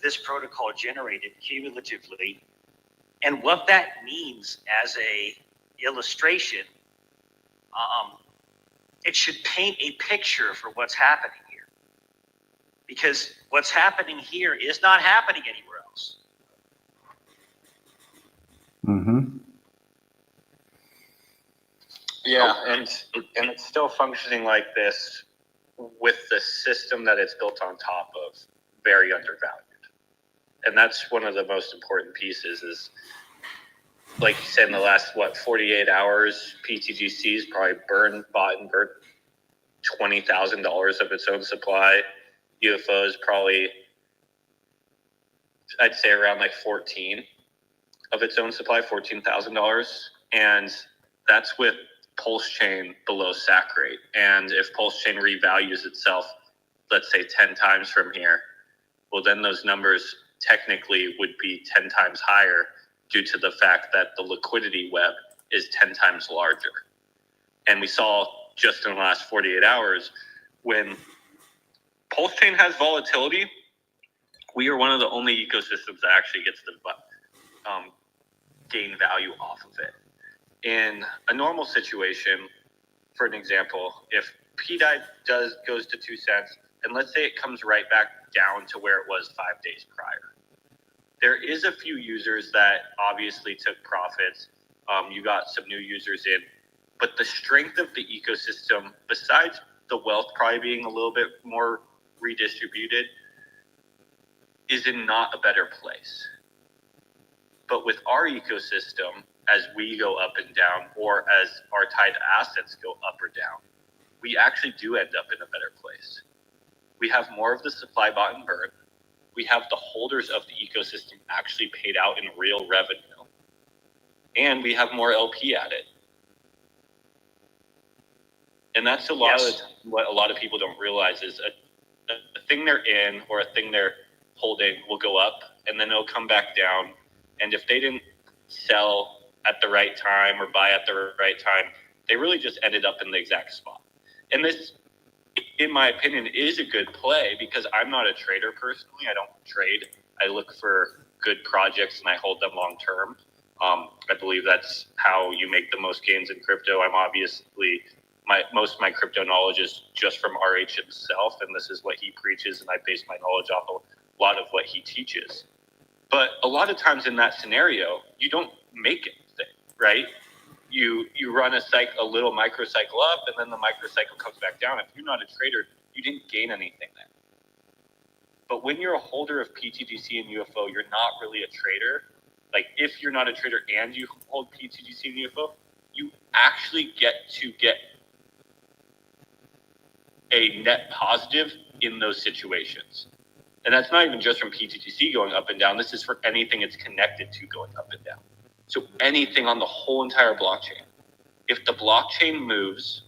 this protocol generated cumulatively and what that means as a illustration, it should paint a picture for what's happening here. Because what's happening here is not happening anywhere else. Mm-hmm. Yeah, and it's still functioning like this with the system that it's built on top of, very undervalued. And that's one of the most important pieces is, like you said, in the last, 48 hours, pTGC's probably bought and burned $20,000 of its own supply. UFO is probably, I'd say around like 14 of its own supply, $14,000. And that's with Pulse Chain below SAC rate. And if Pulse Chain revalues itself, let's say 10 times from here, well, then those numbers technically would be 10 times higher due to the fact that the liquidity web is 10 times larger. And we saw just in the last 48 hours when Pulse Chain has volatility, we are one of the only ecosystems that actually gets to gain value off of it. In a normal situation, for an example, if PDI goes to 2 cents, and let's say it comes right back down to where it was 5 days prior, there is a few users that obviously took profits. You got some new users in, but the strength of the ecosystem, besides the wealth probably being a little bit more redistributed, is in not a better place. But with our ecosystem, as we go up and down, or as our tied assets go up or down, we actually do end up in a better place. We have more of the supply bought and burn. we have the holders of the ecosystem actually paid out in real revenue. And we have more LP at it. And that's a lot of what a lot of people don't realize is a thing they're in or a thing they're holding will go up and then it'll come back down. And if they didn't sell at the right time or buy at the right time, they really just ended up in the exact spot. And this, in my opinion, is a good play because I'm not a trader personally. I don't trade. I look for good projects and I hold them long term. I believe that's how you make the most gains in crypto. I'm obviously, most of my crypto knowledge is just from RH himself, and this is what he preaches, and I base my knowledge off a lot of what he teaches. But a lot of times in that scenario, you don't make anything, right? You run a little microcycle up, and then the microcycle comes back down. If you're not a trader, you didn't gain anything there. But when you're a holder of pTGC and UFO, you're not really a trader. Like if you're not a trader and you hold pTGC and UFO, you actually get to get a net positive in those situations. And that's not even just from pTGC going up and down. This is for anything it's connected to going up and down. So anything on the whole entire blockchain. If the blockchain moves,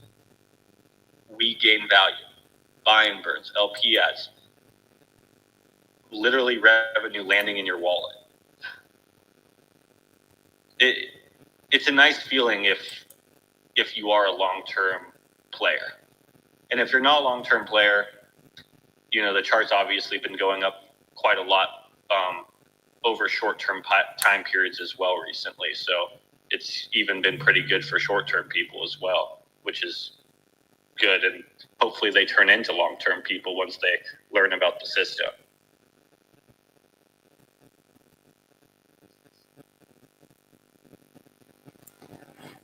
we gain value. Buy-in burns, LP ads, literally revenue landing in your wallet. It's a nice feeling if you are a long-term player. And if you're not a long-term player, the chart's obviously been going up quite a lot over short-term time periods as well recently. So it's even been pretty good for short-term people as well, which is good. And hopefully they turn into long-term people once they learn about the system.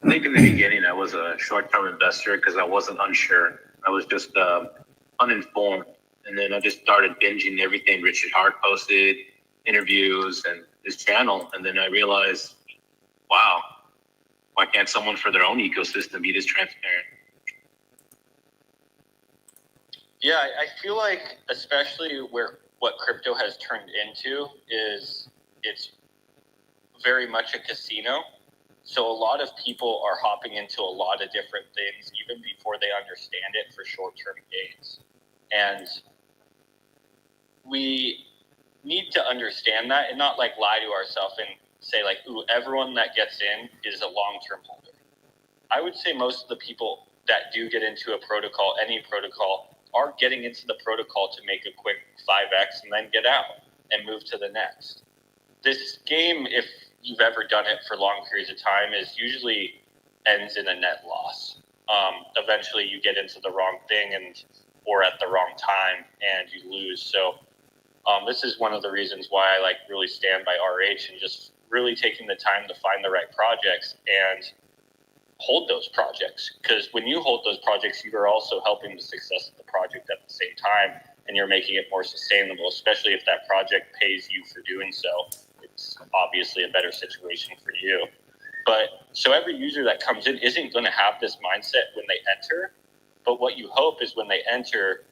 I think in the beginning I was a short-term investor because I wasn't unsure. I was just uninformed. And then I just started binging everything Richard Hart posted, interviews, and his channel. And then I realized, wow, why can't someone for their own ecosystem be this transparent? Yeah, I feel like especially what crypto has turned into is it's very much a casino. So a lot of people are hopping into a lot of different things even before they understand it for short-term gains. And we need to understand that and not like lie to ourselves and say like, ooh, everyone that gets in is a long-term holder. I would say most of the people that do get into a protocol, any protocol, are getting into the protocol to make a quick 5x and then get out and move to the next. This game, if you've ever done it for long periods of time, is usually ends in a net loss. Eventually you get into the wrong thing or at the wrong time and you lose. So this is one of the reasons why I really stand by RH and just really taking the time to find the right projects and hold those projects. Because when you hold those projects, you are also helping the success of the project at the same time, and you're making it more sustainable, especially if that project pays you for doing so. It's obviously a better situation for you. But so every user that comes in isn't going to have this mindset when they enter. But what you hope is when they enter,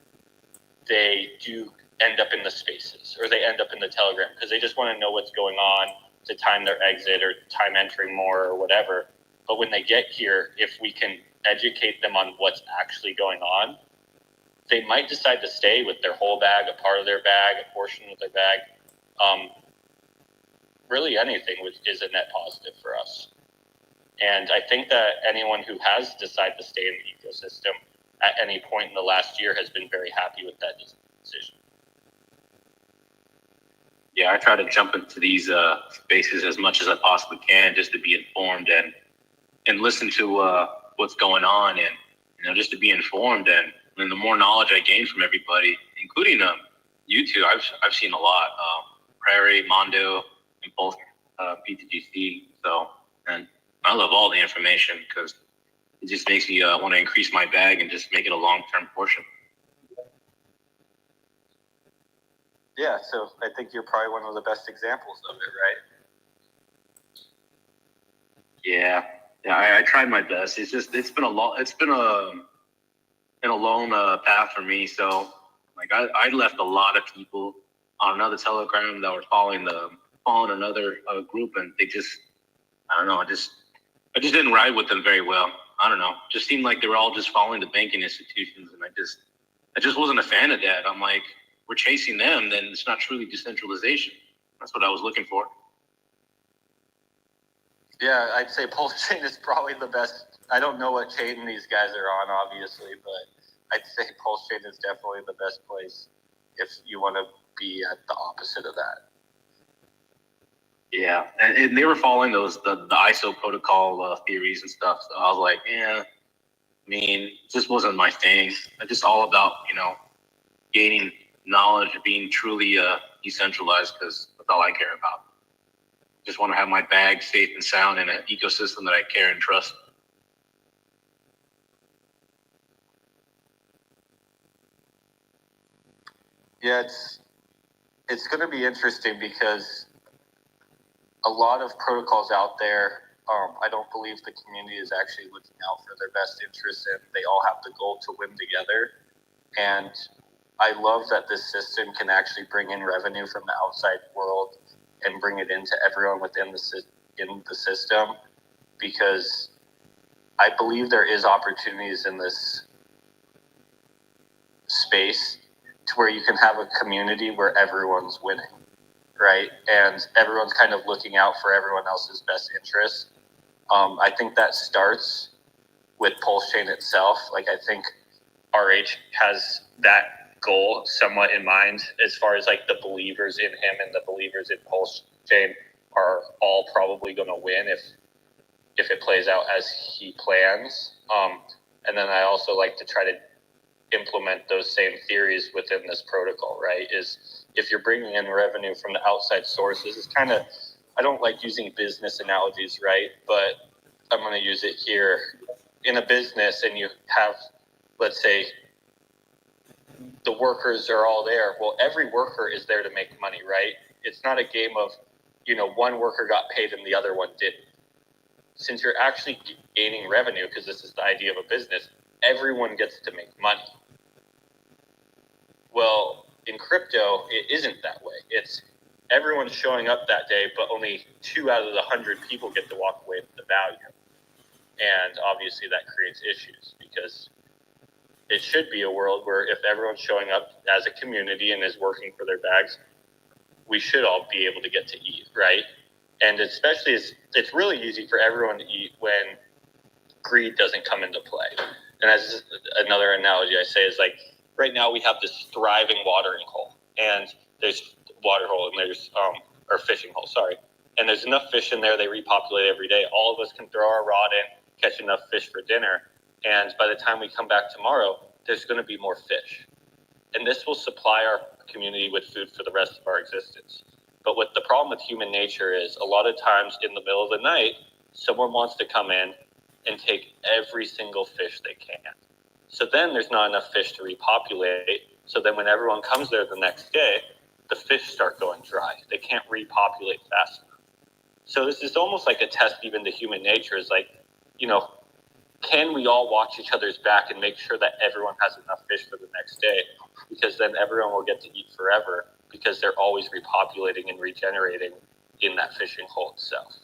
they do end up in the spaces or they end up in the Telegram because they just want to know what's going on to time their exit or time entering more or whatever. But when they get here, if we can educate them on what's actually going on, they might decide to stay with their whole bag, a part of their bag, a portion of their bag. Really anything is a net positive for us. And I think that anyone who has decided to stay in the ecosystem at any point in the last year has been very happy with that decision. Yeah, I try to jump into these spaces as much as I possibly can just to be informed and listen to what's going on and just to be informed. And the more knowledge I gain from everybody, including you two, I've seen a lot. Prairie, Mondo, and both pTGC. So, and I love all the information because it just makes me want to increase my bag and just make it a long-term portion. Yeah, so I think you're probably one of the best examples of it, right? Yeah, I tried my best. It's been a long path for me. So I left a lot of people on another Telegram that were following another group, and they just, I don't know, I just didn't ride with them very well. I don't know, just seemed like they were all just following the banking institutions, and I just wasn't a fan of that. I'm like, we're chasing them, then it's not truly decentralization. That's what I was looking for. Yeah, I'd say Pulse Chain is probably the best. I don't know what chain these guys are on, obviously, but I'd say Pulse Chain is definitely the best place if you want to be at the opposite of that. Yeah, and they were following the ISO protocol theories and stuff. So I was like, yeah, I mean, this wasn't my thing. It's just all about, gaining knowledge, being truly decentralized, because that's all I care about. Just want to have my bag safe and sound in an ecosystem that I care and trust. Yeah, it's going to be interesting because a lot of protocols out there, I don't believe the community is actually looking out for their best interests, and they all have the goal to win together. And I love that this system can actually bring in revenue from the outside world and bring it into everyone within the system, because I believe there is opportunities in this space to where you can have a community where everyone's winning, right? And everyone's kind of looking out for everyone else's best interests. I think that starts with Pulse Chain itself. Like, I think RH has that goal somewhat in mind, as far as like the believers in him and the believers in Pulse Chain are all probably going to win if it plays out as he plans. And then I also like to try to implement those same theories within this protocol, right? Is if you're bringing in revenue from the outside sources, it's kind of, I don't like using business analogies, right? But I'm going to use it here. In a business, and you have, let's say, the workers are all there. Well, every worker is there to make money, right? It's not a game of, one worker got paid and the other one didn't. Since you're actually gaining revenue, because this is the idea of a business, everyone gets to make money. Well, in crypto, it isn't that way. It's everyone's showing up that day, but only 2 out of the 100 people get to walk away with the value. And obviously that creates issues, because it should be a world where if everyone's showing up as a community and is working for their bags, we should all be able to get to eat, right? And especially it's really easy for everyone to eat when greed doesn't come into play. And as another analogy I say is, like, right now we have this thriving watering hole, and there's water hole and there's or fishing hole, sorry. And there's enough fish in there, they repopulate every day. All of us can throw our rod in, catch enough fish for dinner, and by the time we come back tomorrow, there's going to be more fish. And this will supply our community with food for the rest of our existence. But what the problem with human nature is, a lot of times in the middle of the night, someone wants to come in and take every single fish they can. So then there's not enough fish to repopulate. So then when everyone comes there the next day, the fish start going dry. They can't repopulate fast enough. So this is almost like a test even to human nature. Is like, can we all watch each other's back and make sure that everyone has enough fish for the next day? Because then everyone will get to eat forever, because they're always repopulating and regenerating in that fishing hole itself.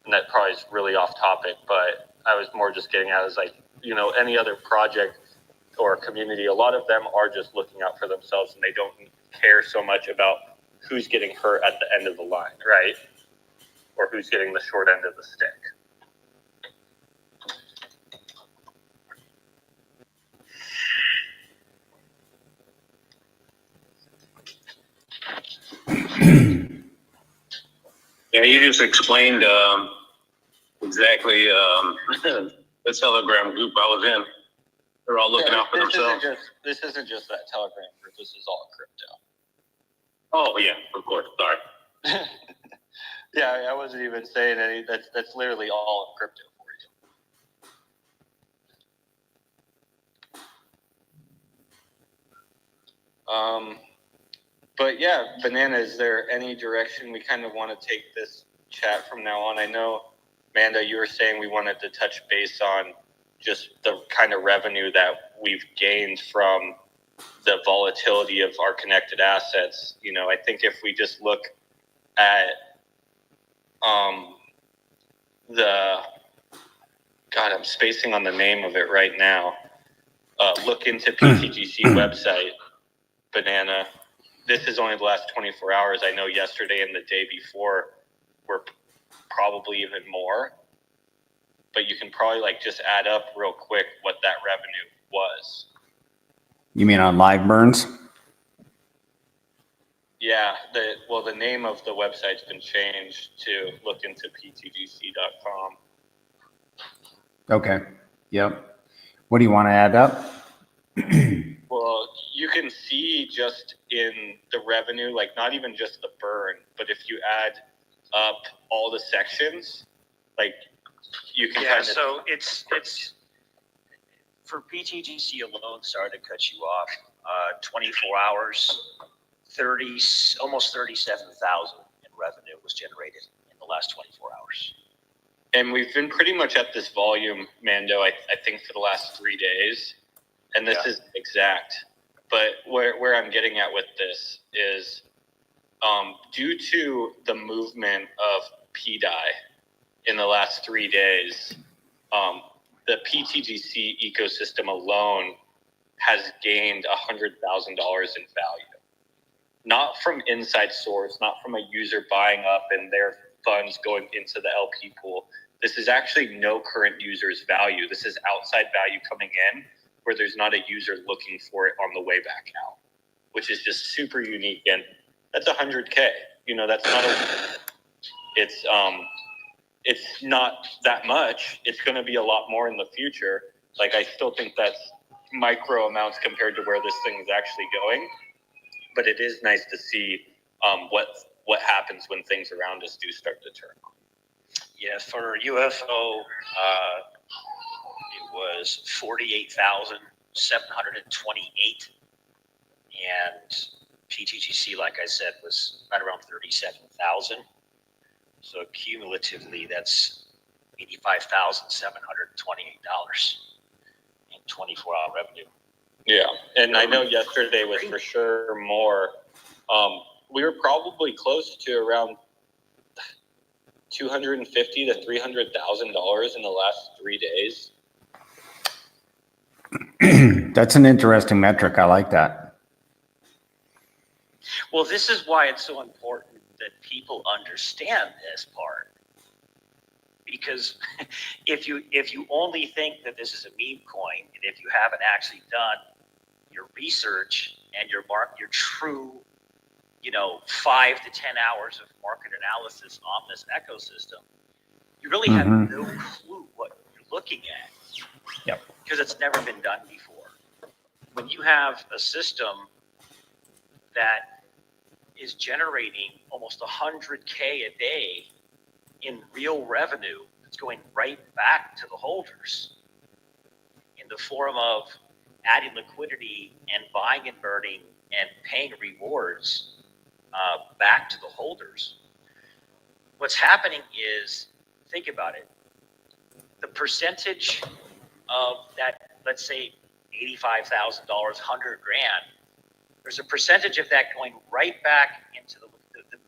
And that probably is really off topic, but I was more just getting at is like, any other project or community, a lot of them are just looking out for themselves, and they don't care so much about who's getting hurt at the end of the line, right? Or who's getting the short end of the stick. Yeah, you just explained exactly the Telegram group I was in. They're all looking out for themselves. This isn't just that Telegram group. This is all crypto. Oh, yeah, of course. Sorry. Yeah, I wasn't even saying any. That's literally all of crypto for you. But yeah, Banana, is there any direction we kind of want to take this chat from now on? I know, Amanda, you were saying we wanted to touch base on just the kind of revenue that we've gained from the volatility of our connected assets. You know, I think if we just look at God, I'm spacing on the name of it right now. Look into pTGC website, Banana. This is only the last 24 hours. I know yesterday and the day before were probably even more. But you can probably like just add up real quick what that revenue was. You mean on live burns? Yeah, the name of the website's been changed to look into ptgc.com. Okay. Yep. What do you want to add up? Well, you can see just in the revenue, like not even just the burn, but if you add up all the sections, like you can kind of. So it's for pTGC alone. Sorry to cut you off. 24 hours, almost 37,000 in revenue was generated in the last 24 hours. And we've been pretty much at this volume, Mando, I think for the last 3 days. And this is exact. But where I'm getting at with this is due to the movement of PDI in the last 3 days, the pTGC ecosystem alone has gained $100,000 in value. Not from inside source, not from a user buying up and their funds going into the LP pool. This is actually no current user's value. This is outside value coming in where there's not a user looking for it on the way back out, which is just super unique. And that's 100K. You know, that's not it's not that much. It's going to be a lot more in the future. Like, I still think that's micro amounts compared to where this thing is actually going. But it is nice to see what happens when things around us do start to turn on. Yeah, for UFO, it was 48,728, and pTGC, like I said, was right around 37,000. So cumulatively, that's $85,728 in 24-hour revenue. Yeah, and I know yesterday was for sure more. We were probably close to around $250,000 to $300,000 in the last 3 days. That's an interesting metric. I like that. Well, this is why it's so important that people understand this part. Because if you only think that this is a meme coin, and if you haven't actually done your research and your true, 5 to 10 hours of market analysis on this ecosystem, you really have no clue what you're looking at. Yep. Because it's never been done before. When you have a system that is generating almost 100K a day in real revenue, that's going right back to the holders in the form of adding liquidity and buying and burning and paying rewards back to the holders. What's happening is, think about it, the percentage of that, let's say $85,000, $100,000, there's a percentage of that going right back into the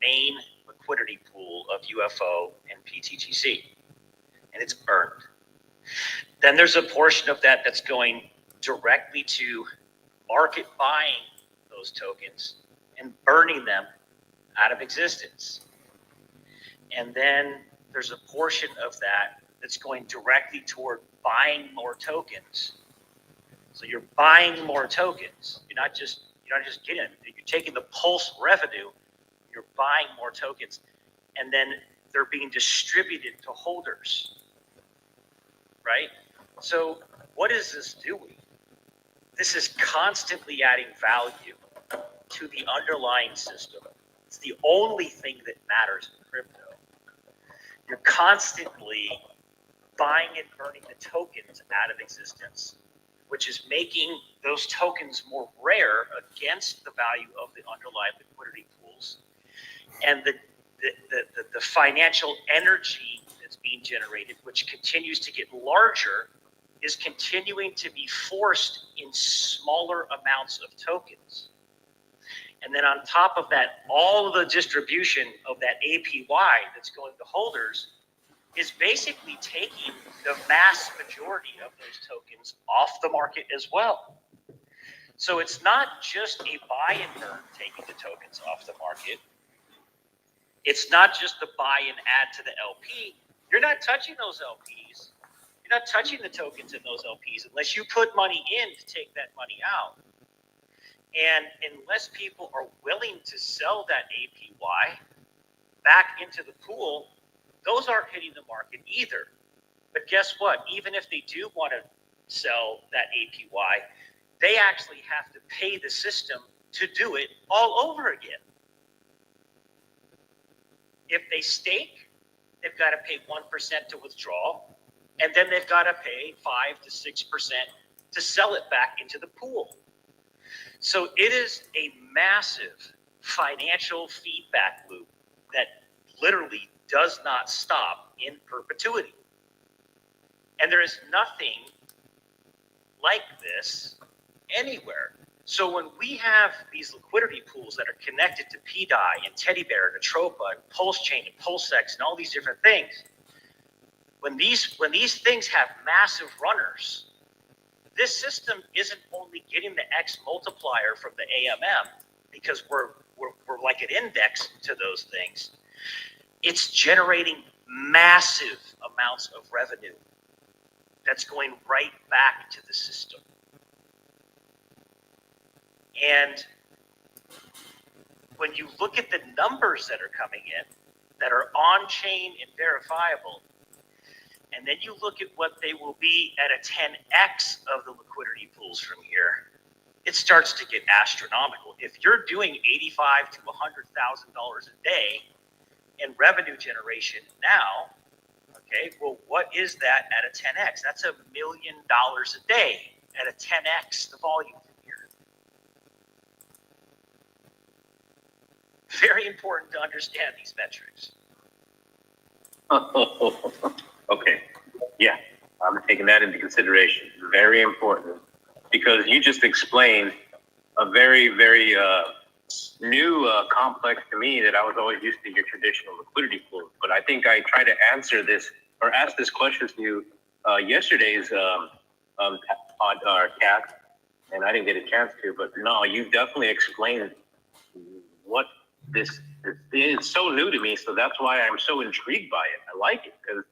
main liquidity pool of UFO and pTGC, and it's earned. Then there's a portion of that that's going directly to market buying those tokens and burning them out of existence. And then there's a portion of that that's going directly toward buying more tokens. So you're buying more tokens. You're not just getting it. You're taking the pulse revenue, you're buying more tokens, and then they're being distributed to holders, right? So what is this doing? This is constantly adding value to the underlying system. It's the only thing that matters in crypto. You're constantly buying and burning the tokens out of existence, which is making those tokens more rare against the value of the underlying liquidity pools. And the financial energy that's being generated, which continues to get larger is continuing to be forced in smaller amounts of tokens. And then on top of that, all of the distribution of that APY that's going to holders is basically taking the vast majority of those tokens off the market as well. So it's not just a buy and burn taking the tokens off the market. It's not just the buy and add to the LP. You're not touching those LPs. You're not touching the tokens in those LPs unless you put money in to take that money out. And unless people are willing to sell that APY back into the pool, those aren't hitting the market either. But guess what? Even if they do want to sell that APY, they actually have to pay the system to do it all over again. If they stake, they've got to pay 1% to withdraw, and then they've got to pay 5 to 6% to sell it back into the pool. So it is a massive financial feedback loop that literally does not stop in perpetuity. And there is nothing like this anywhere. So when we have these liquidity pools that are connected to PDI and Teddy Bear and Atropa and Pulse Chain and PulseX and all these different things, when these things have massive runners, this system isn't only getting the X multiplier from the AMM because we're like an index to those things. It's generating massive amounts of revenue that's going right back to the system. And when you look at the numbers that are coming in that are on-chain and verifiable, and then you look at what they will be at a 10x of the liquidity pools from here, it starts to get astronomical. If you're doing $85,000 to $100,000 a day in revenue generation now, okay, well, what is that at a 10x? That's $1 million a day at a 10x the volume from here. Very important to understand these metrics. Okay. Yeah, I'm taking that into consideration. Very important, because you just explained a very, very new complex to me that I was always used to your traditional liquidity pool. But I think I tried to answer this or ask this question to you yesterday's podcast, and I didn't get a chance to. But no, you definitely explained what this is. It's so new to me, so that's why I'm so intrigued by it. I like it because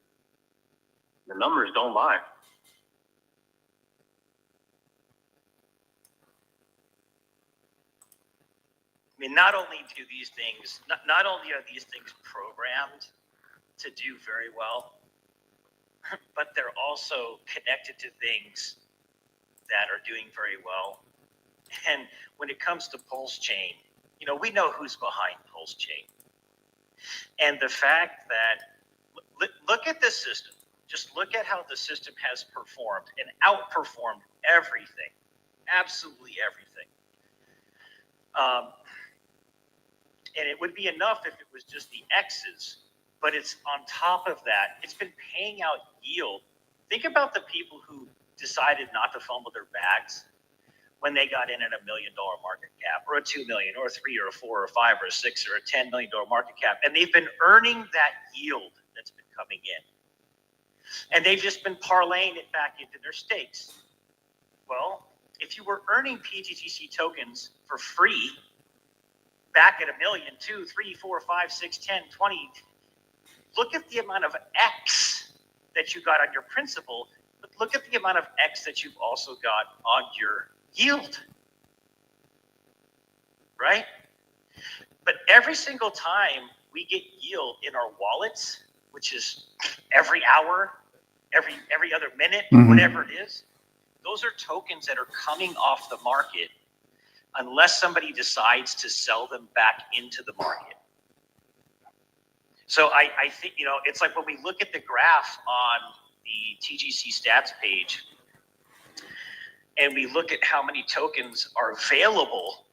the numbers don't lie. I mean, not only do these things, not only are these things programmed to do very well, but they're also connected to things that are doing very well. And when it comes to Pulse Chain, you know, we know who's behind Pulse Chain. And the fact that, look at this system. Just look at how the system has performed and outperformed everything, absolutely everything. And it would be enough if it was just the X's, but it's on top of that. It's been paying out yield. Think about the people who decided not to fumble their bags when they got in at $1 million market cap, or a 2 million, or a 3, or a 4, or a 5, or a 6, or a $10 million market cap, and they've been earning that yield that's been coming in. And they've just been parlaying it back into their stakes. Well, if you were earning pTGC tokens for free back at $1 million, 2, 3, 4, 5, 6, 10, 20, look at the amount of X that you got on your principal, but look at the amount of X that you've also got on your yield, right? But every single time we get yield in our wallets, which is every hour, every other minute, whatever it is, those are tokens that are coming off the market unless somebody decides to sell them back into the market. So I think, you know, it's like when we look at the graph on the TGC stats page and we look at how many tokens are available,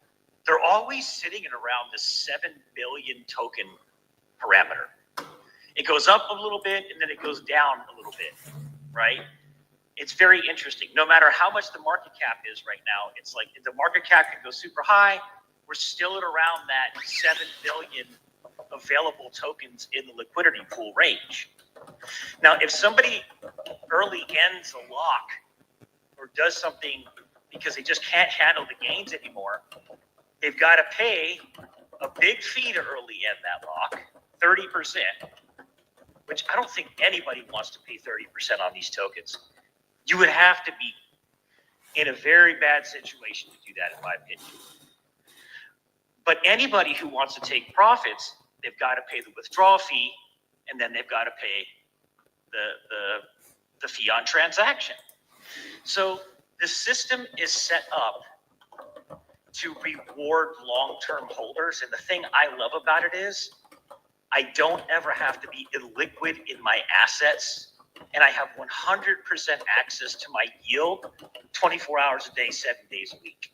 they're always sitting at around the 7 billion token parameter. It goes up a little bit and then it goes down a little bit, right? It's very interesting. No matter how much the market cap is right now, it's like if the market cap can go super high, we're still at around that 7 billion available tokens in the liquidity pool range. Now, if somebody early ends a lock or does something because they just can't handle the gains anymore, they've got to pay a big fee to early end that lock, 30%, which I don't think anybody wants to pay 30% on these tokens. You would have to be in a very bad situation to do that, in my opinion. But anybody who wants to take profits, they've got to pay the withdrawal fee, and then they've got to pay the fee on transaction. So the system is set up to reward long-term holders. And the thing I love about it is I don't ever have to be illiquid in my assets. And I have 100% access to my yield 24 hours a day, 7 days a week.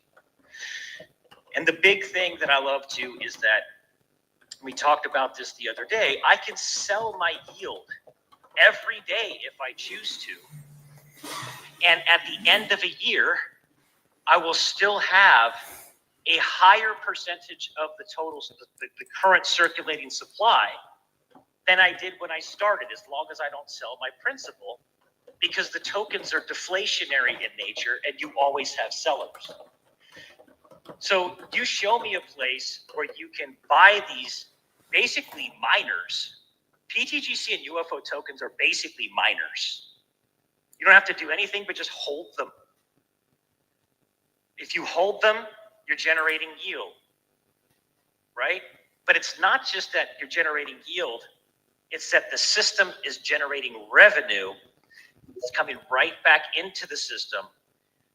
And the big thing that I love too is that we talked about this the other day. I can sell my yield every day if I choose to. And at the end of a year, I will still have a higher percentage of the total, the current circulating supply than I did when I started, as long as I don't sell my principal, because the tokens are deflationary in nature and you always have sellers. So you show me a place where you can buy these basically miners. pTGC and UFO tokens are basically miners. You don't have to do anything but just hold them. If you hold them, you're generating yield, right? But it's not just that you're generating yield, it's that the system is generating revenue. It's coming right back into the system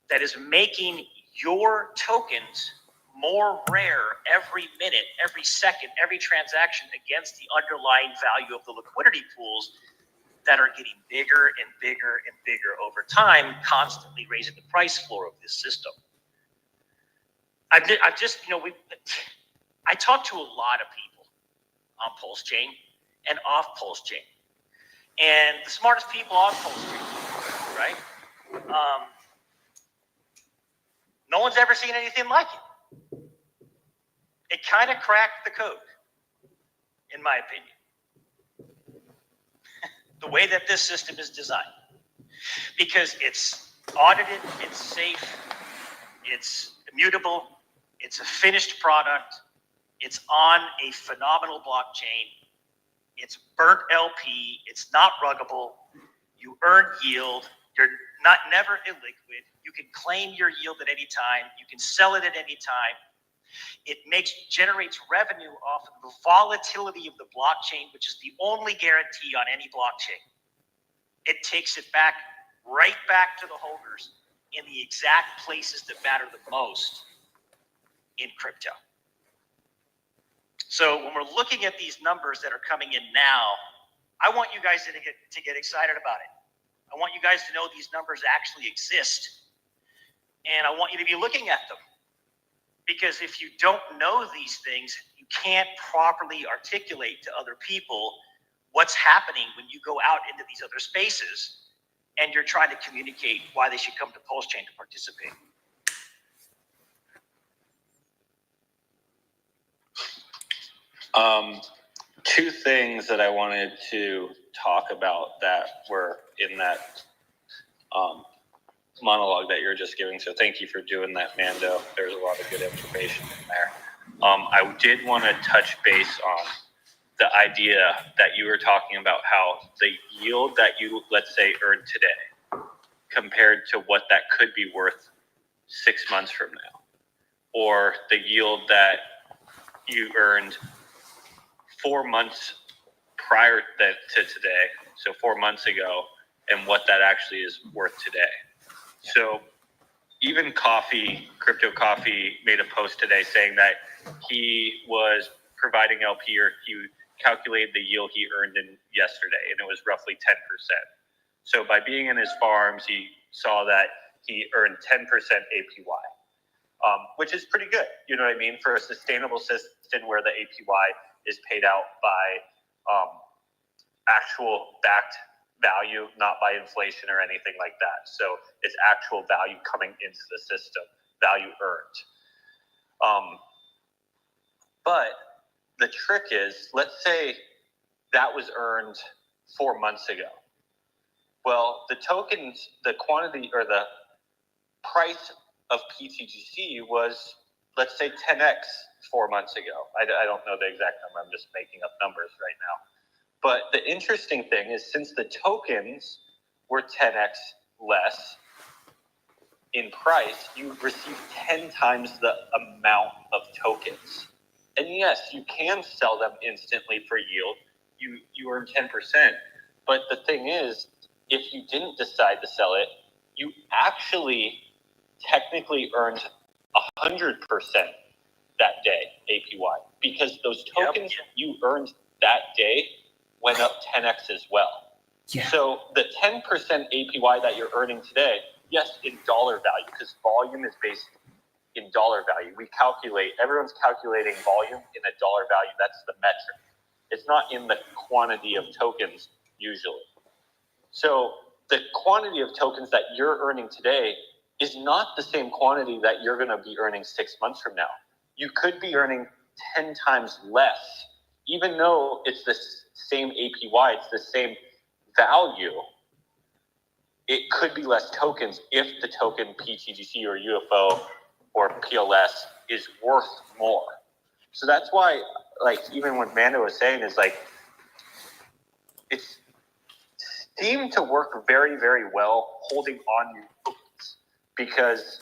that is making your tokens more rare every minute, every second, every transaction against the underlying value of the liquidity pools that are getting bigger and bigger and bigger over time, constantly raising the price floor of this system. I've just, I talk to a lot of people on Pulse Chain and off Pulse Chain. And the smartest people on Pulse Chain, right? No one's ever seen anything like it. It kind of cracked the code, in my opinion. The way that this system is designed. Because it's audited, it's safe, it's immutable, it's a finished product, it's on a phenomenal blockchain, it's burnt LP, it's not ruggable, you earn yield, you're never illiquid, you can claim your yield at any time, you can sell it at any time. It generates revenue off of the volatility of the blockchain, which is the only guarantee on any blockchain. It takes it right back to the holders in the exact places that matter the most in crypto. So when we're looking at these numbers that are coming in now, I want you guys to get excited about it. I want you guys to know these numbers actually exist. And I want you to be looking at them. Because if you don't know these things, you can't properly articulate to other people what's happening when you go out into these other spaces and you're trying to communicate why they should come to Pulse Chain to participate. Two things that I wanted to talk about that were in that monologue that you're just giving. So thank you for doing that, Mando. There's a lot of good information in there. I did want to touch base on the idea that you were talking about, how the yield that you, let's say, earn today compared to what that could be worth 6 months from now, or the yield that you earned 4 months prior to today, so 4 months ago, and what that actually is worth today. So even Crypto Coffee made a post today saying that he was providing LP, or he calculated the yield he earned in yesterday, and it was roughly 10%. So by being in his farms, he saw that he earned 10% APY, which is pretty good. You know what I mean? For a sustainable system where the APY is paid out by actual backed value, not by inflation or anything like that. So it's actual value coming into the system, value earned. But the trick is, let's say that was earned 4 months ago. Well, the tokens, the quantity or the price of pTGC was, let's say, 10x 4 months ago. I don't know the exact number. I'm just making up numbers right now. But the interesting thing is, since the tokens were 10x less in price, you receive 10 times the amount of tokens. And yes, you can sell them instantly for yield. You earn 10%. But the thing is, if you didn't decide to sell it, you actually technically earned 100% that day APY, because those tokens you earned that day went up 10x as well. Yeah. So the 10% APY that you're earning today, yes, in dollar value, because volume is based in dollar value. Everyone's calculating volume in a dollar value. That's the metric. It's not in the quantity of tokens usually. So the quantity of tokens that you're earning today is not the same quantity that you're going to be earning 6 months from now. You could be earning 10 times less, even though it's the same APY, it's the same value. It could be less tokens if the token pTGC or UFO or PLS is worth more. So that's why, like, even what Mando was saying is, like, it's seemed to work very, very well holding on your tokens, because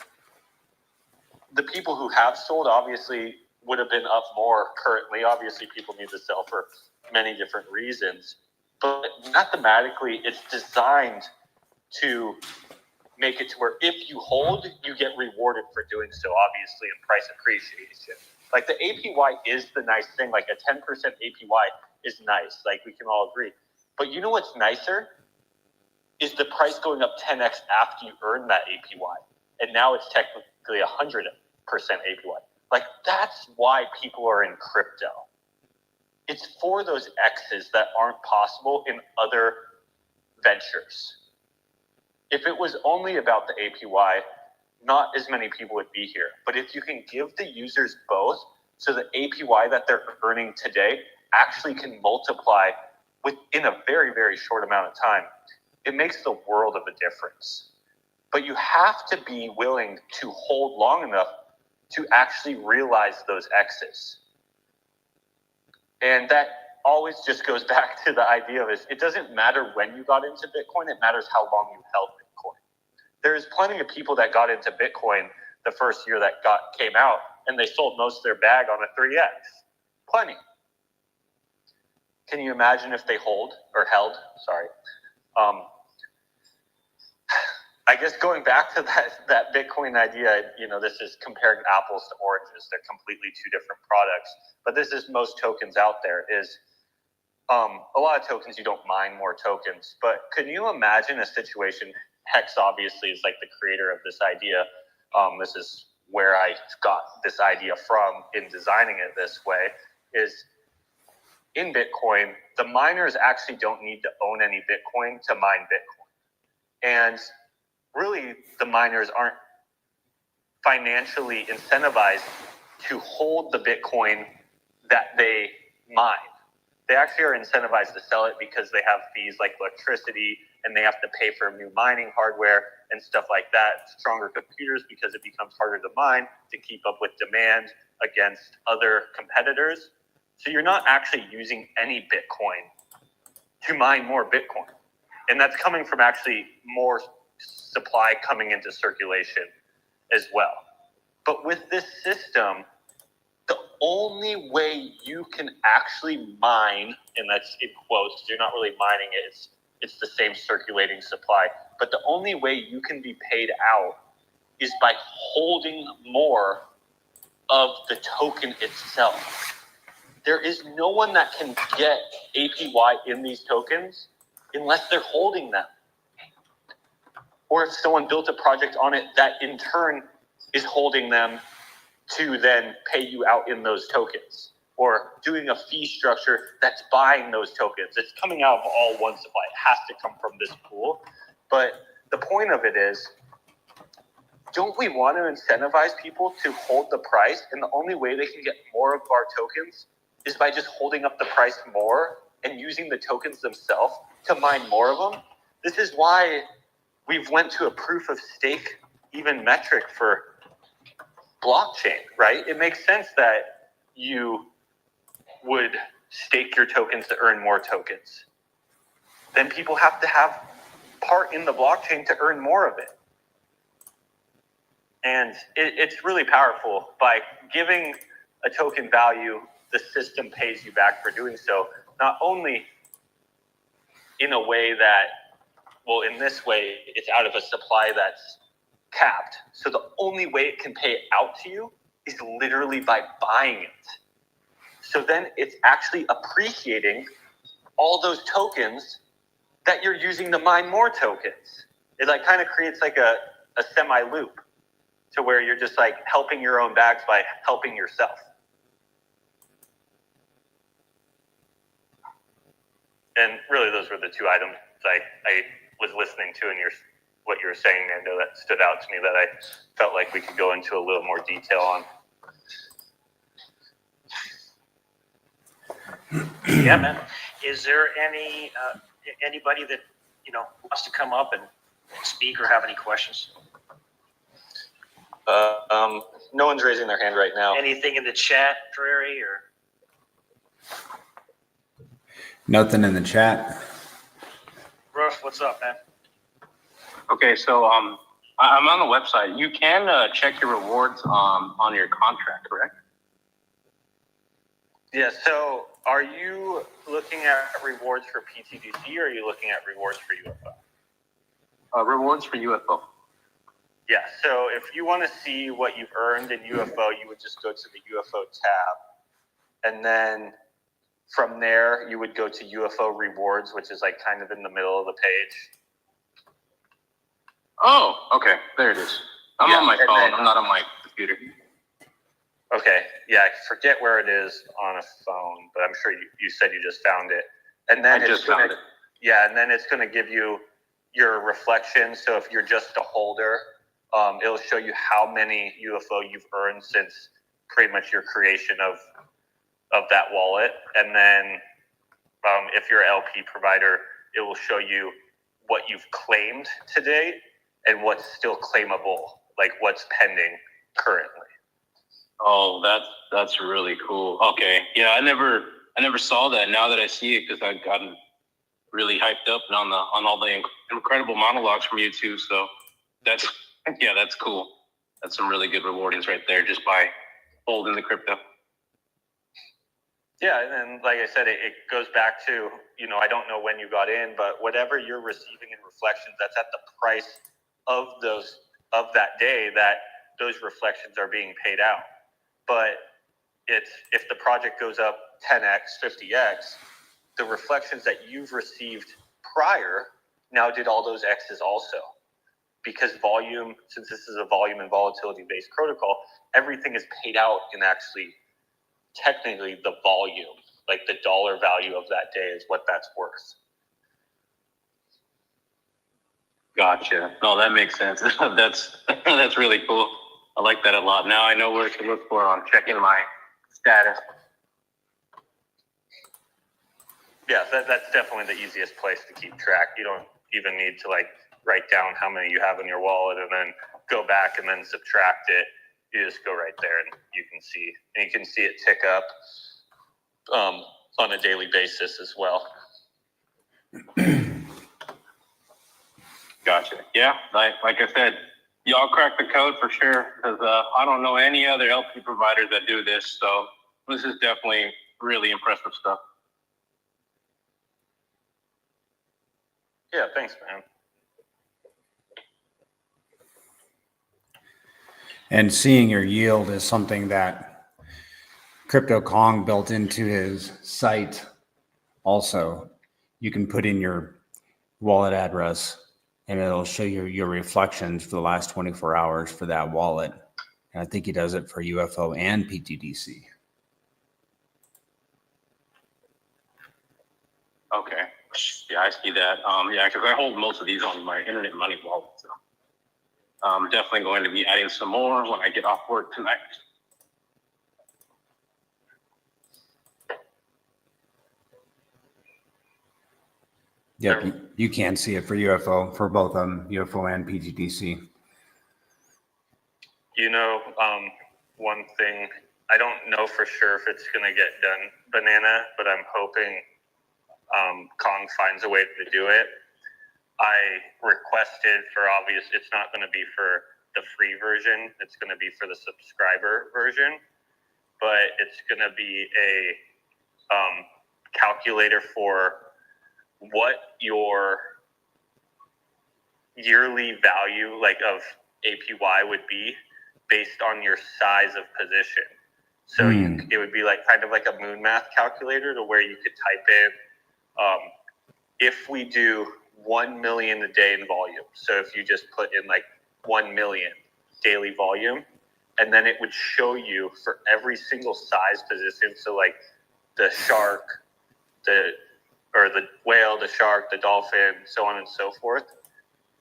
the people who have sold obviously would have been up more currently. Obviously, people need to sell for many different reasons, but mathematically, it's designed to make it to where if you hold, you get rewarded for doing so, obviously, in price appreciation. Like, the APY is the nice thing. Like, a 10% APY is nice. Like, we can all agree. But you know what's nicer? Is the price going up 10x after you earn that APY. And now it's technically 100% APY. Like, that's why people are in crypto. It's for those X's that aren't possible in other ventures. If it was only about the APY, not as many people would be here. But if you can give the users both, so the APY that they're earning today actually can multiply within a very, very short amount of time, it makes the world of a difference. But you have to be willing to hold long enough to actually realize those X's. And that always just goes back to the idea of it doesn't matter when you got into Bitcoin, it matters how long you held Bitcoin. There's plenty of people that got into Bitcoin the first year that came out, and they sold most of their bag on a 3x. Plenty. Can you imagine if they held? I guess going back to that Bitcoin idea, this is comparing apples to oranges. They're completely two different products. But this is most tokens out there is a lot of tokens, you don't mine more tokens. But can you imagine a situation, Hex obviously is like the creator of this idea. This is where I got this idea from in designing it this way, is in Bitcoin, the miners actually don't need to own any Bitcoin to mine Bitcoin. And really, the miners aren't financially incentivized to hold the Bitcoin that they mine. They actually are incentivized to sell it because they have fees like electricity, and they have to pay for new mining hardware and stuff like that, stronger computers, because it becomes harder to mine to keep up with demand against other competitors. So you're not actually using any Bitcoin to mine more Bitcoin. And that's coming from actually more supply coming into circulation as well. But with this system, the only way you can actually mine, and that's in quotes, you're not really mining it, it's the same circulating supply, but the only way you can be paid out is by holding more of the token itself. There is no one that can get APY in these tokens unless they're holding them. Or if someone built a project on it that in turn is holding them to then pay you out in those tokens. or doing a fee structure that's buying those tokens. It's coming out of all one supply. It has to come from this pool. But the point of it is, don't we want to incentivize people to hold the price? And the only way they can get more of our tokens is by just holding up the price more and using the tokens themselves to mine more of them. This is why we've went to a proof of stake even metric for blockchain, right? It makes sense that you would stake your tokens to earn more tokens. Then people have to have part in the blockchain to earn more of it. And it's really powerful. By giving a token value, the system pays you back for doing so, not only in a way that, well, in this way, it's out of a supply that's capped. So the only way it can pay it out to you is literally by buying it. So then it's actually appreciating all those tokens that you're using to mine more tokens. It like kind of creates like a semi-loop to where you're just like helping your own bags by helping yourself. And really those were the two items I was listening to in what you were saying, Nando, that stood out to me that I felt like we could go into a little more detail on. Yeah, man. Is there anybody that wants to come up and speak or have any questions? No one's raising their hand right now. Anything in the chat, Prairie, or? Nothing in the chat. Ruff, what's up, man? Okay, so I'm on the website. You can check your rewards on your contract, correct? Yeah, so are you looking at rewards for pTGC or are you looking at rewards for UFO? Rewards for UFO. Yeah, so if you want to see what you've earned in UFO, you would just go to the UFO tab. And then from there, you would go to UFO rewards, which is like kind of in the middle of the page. Oh, okay. There it is. I'm on my phone. I'm not on my computer. Okay. Yeah, I forget where it is on a phone, but I'm sure you said you just found it. And then I just found it. Yeah, and then it's going to give you your reflection. So if you're just a holder, it'll show you how many UFO you've earned since pretty much your creation of that wallet. And then if you're an LP provider, it will show you what you've claimed to date and what's still claimable, like what's pending currently. Oh, that's really cool. Okay, yeah, I never saw that. Now that I see it, because I've gotten really hyped up on all the incredible monologues from you too. So that's cool. That's some really good rewardings right there, just by holding the crypto. Yeah, and then like I said, it goes back to, I don't know when you got in, but whatever you're receiving in reflections, that's at the price of that day that those reflections are being paid out. But if the project goes up 10x, 50x, the reflections that you've received prior now did all those X's also. Because volume, since this is a volume and volatility based protocol, everything is paid out in actually technically the volume, like the dollar value of that day is what that's worth. Gotcha. No, that makes sense. That's really cool. I like that a lot. Now I know where to look for on checking my status. Yeah, that's definitely the easiest place to keep track. You don't even need to like write down how many you have in your wallet and then go back and then subtract it. You just go right there and you can see it tick up on a daily basis as well. Gotcha. Yeah, like I said, y'all cracked the code for sure, because I don't know any other LP providers that do this. So this is definitely really impressive stuff. Yeah, thanks, man. And seeing your yield is something that Crypto Kong built into his site. Also, you can put in your wallet address and it'll show you your reflections for the last 24 hours for that wallet. And I think he does it for UFO and pTGC. Yeah, I see that. Yeah, because I hold most of these on my internet money wallet. So I'm definitely going to be adding some more when I get off work tonight. Yep, you can see it for UFO, for both UFO and pTGC. You know, one thing, I don't know for sure if it's going to get done, Banana, but I'm hoping Kong finds a way to do it. I requested for obvious, it's not going to be for the free version, it's going to be for the subscriber version, but it's going to be a calculator for what your yearly value like of APY would be based on your size of position. So it would be like kind of like a moon math calculator to where you could type in if we do 1 million a day in volume. So if you just put in like 1 million daily volume, and then it would show you for every single size position. So like the shark, the whale, the shark, the dolphin, so on and so forth.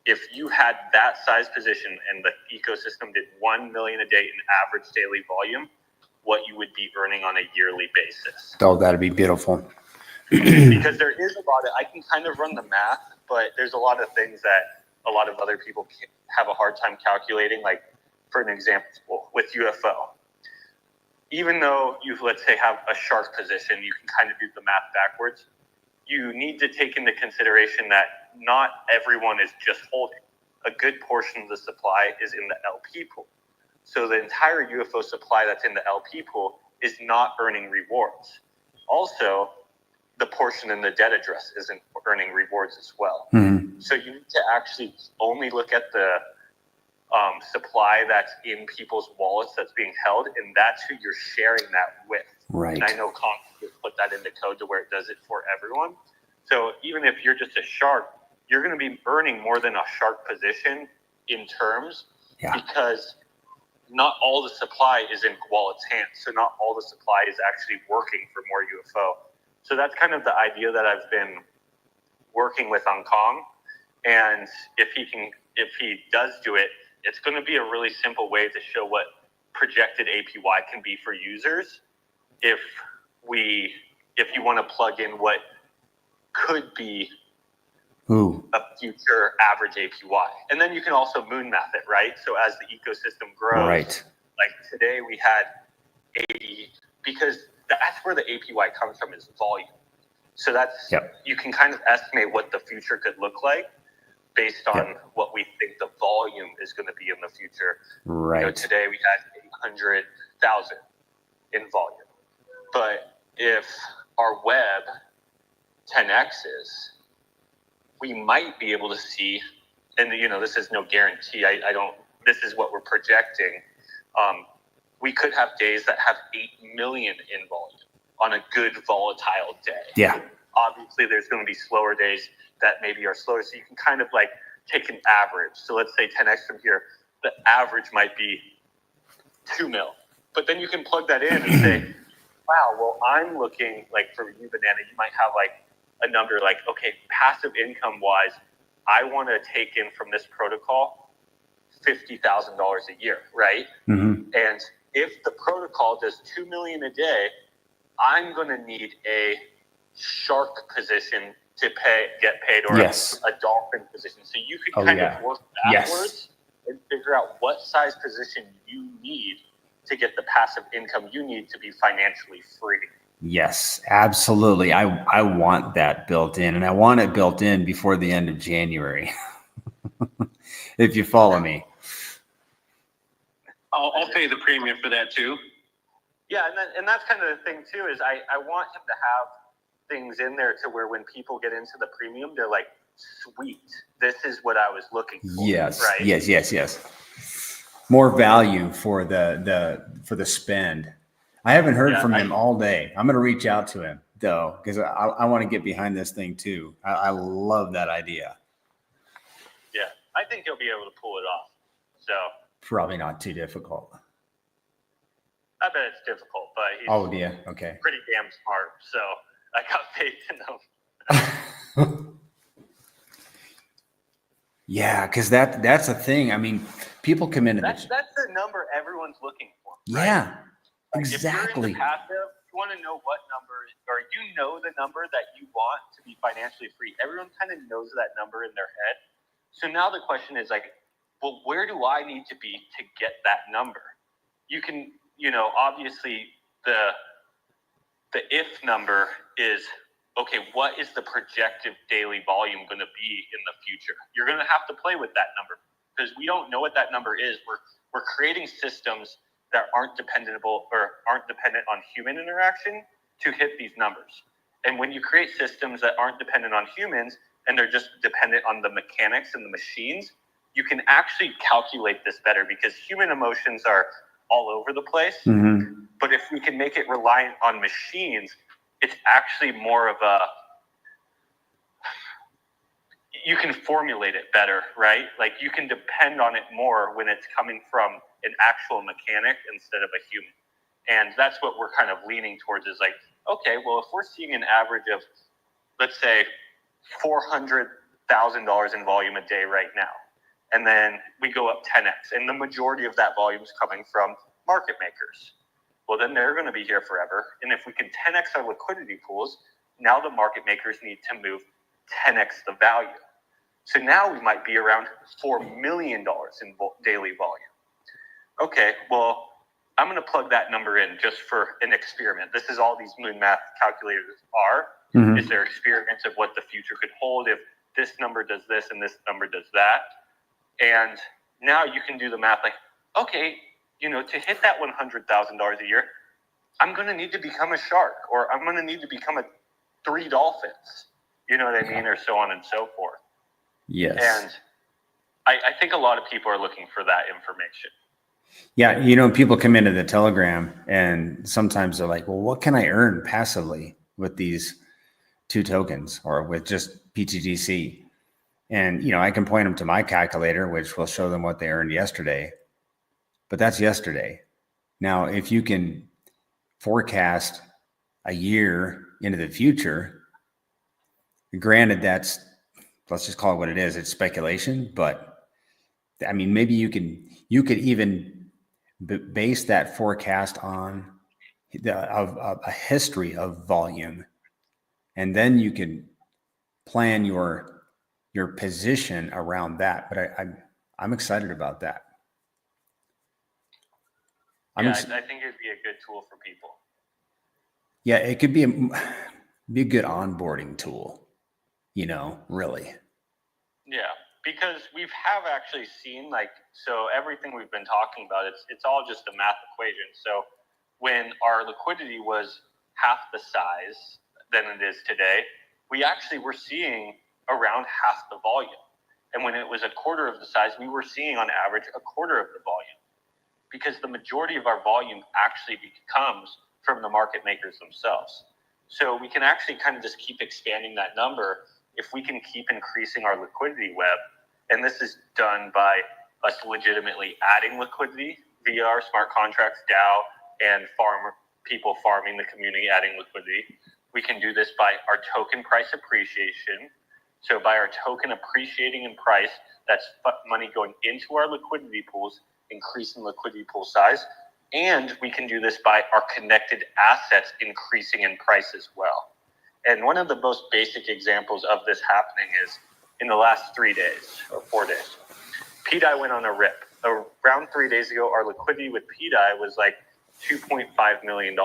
If you had that size position and the ecosystem did 1 million a day in average daily volume, what you would be earning on a yearly basis. Oh, that'd be beautiful. Because there is a lot of, I can kind of run the math, but there's a lot of things that a lot of other people have a hard time calculating. Like, for an example, with UFO, even though you, let's say, have a shark position, you can kind of do the math backwards. You need to take into consideration that not everyone is just holding. A good portion of the supply is in the LP pool. So the entire UFO supply that's in the LP pool is not earning rewards. Also, the portion in the debt address isn't earning rewards as well. Mm-hmm. So you need to actually only look at the supply that's in people's wallets that's being held, and that's who you're sharing that with. Right. And I know Kong put that into code to where it does it for everyone. So even if you're just a shark, you're going to be earning more than a shark position in terms, because not all the supply is in wallet's hands. So not all the supply is actually working for more UFO. So that's kind of the idea that I've been working with on Kong. And if he does do it, it's going to be a really simple way to show what projected APY can be for users. If you want to plug in what could be a future average APY. And then you can also moon math it, right? So as the ecosystem grows, like today we had 80, because that's where the APY comes from, is volume. So that's, you can kind of estimate what the future could look like based on what we think the volume is going to be in the future. Right. You know, today we had 800,000 in volume. But if our web 10x's, we might be able to see, and you know, this is no guarantee. This is what we're projecting. We could have days that have 8 million in volume on a good volatile day. Yeah. Obviously, there's going to be slower days that maybe are slower. So you can kind of like take an average. So let's say 10x from here, the average might be 2 mil. But then you can plug that in and say, wow, well, I'm looking like for you, Banana, you might have like a number like, okay, passive income wise, I want to take in from this protocol $50,000 a year, right? Mm-hmm. And if the protocol does 2 million a day, I'm going to need a shark position to get paid, or a dolphin position. So you could kind of work backwards and figure out what size position you need to get the passive income you need to be financially free. Yes, absolutely. I want that built in, and I want it built in before the end of January. If you follow me. I'll pay the premium for that too. Yeah, and that's kind of the thing too, is I want him to have things in there to where when people get into the premium, they're like, sweet, this is what I was looking for. Yes, right? yes. More value for the spend. I haven't heard from him all day. I'm going to reach out to him though, because I want to get behind this thing too. I love that idea. Yeah, I think he'll be able to pull it off. So probably not too difficult. I bet it's difficult, but he's okay. pretty damn smart. So I got faith in him. Yeah, because that's a thing. I mean, people come into That's the number everyone's looking for. Right? yeah, Like exactly. If you're in the passive, you want to know what number, or you know the number that you want to be financially free. Everyone kind of knows that number in their head. So now the question is like, well, where do I need to be to get that number? You can, obviously the if number is, okay, what is the projected daily volume going to be in the future? You're going to have to play with that number because we don't know what that number is. We're creating systems that aren't dependent on human interaction to hit these numbers. And when you create systems that aren't dependent on humans and they're just dependent on the mechanics and the machines, you can actually calculate this better because human emotions are all over the place. Mm-hmm. But if we can make it reliant on machines, it's actually more of a, you can formulate it better, right? Like you can depend on it more when it's coming from an actual mechanic instead of a human. And that's what we're kind of leaning towards is like, okay, well, if we're seeing an average of, let's say, $400,000 in volume a day right now, and then we go up 10x, and the majority of that volume is coming from market makers. Well, then they're going to be here forever. And if we can 10x our liquidity pools, now the market makers need to move 10x the value. So now we might be around $4 million in daily volume. Okay, well, I'm going to plug that number in just for an experiment. This is all these moon math calculators are. Mm-hmm. Is there experiments of what the future could hold if this number does this and this number does that? And now you can do the math like, okay, to hit that $100,000 a year, I'm going to need to become a shark, or I'm going to need to become 3 dolphins. You know what I mean? Or so on and so forth. Yes. And I think a lot of people are looking for that information. Yeah. People come into the Telegram and sometimes they're like, well, what can I earn passively with these 2 tokens or with just pTGC? And, I can point them to my calculator, which will show them what they earned yesterday. But that's yesterday. Now, if you can forecast a year into the future, granted, let's just call it what it is. It's speculation, but I mean, maybe you could even base that forecast on a history of volume, and then you can plan your position around that. But I'm excited about that. I think it'd be a good tool for people. Yeah, it could be a good onboarding tool, really. Yeah, because we have actually seen so everything we've been talking about, it's all just a math equation. So when our liquidity was half the size than it is today, we actually were seeing around half the volume. And when it was a quarter of the size, we were seeing on average a quarter of the volume. Because the majority of our volume actually comes from the market makers themselves. So we can actually kind of just keep expanding that number if we can keep increasing our liquidity web. And this is done by us legitimately adding liquidity via our smart contracts, DAO, and people farming the community, adding liquidity. We can do this by our token price appreciation. So by our token appreciating in price, that's money going into our liquidity pools, increasing liquidity pool size. And we can do this by our connected assets increasing in price as well. And one of the most basic examples of this happening is in the last 3 days or 4 days, pDAI went on a rip. Around 3 days ago, our liquidity with pDAI was like $2.5 million.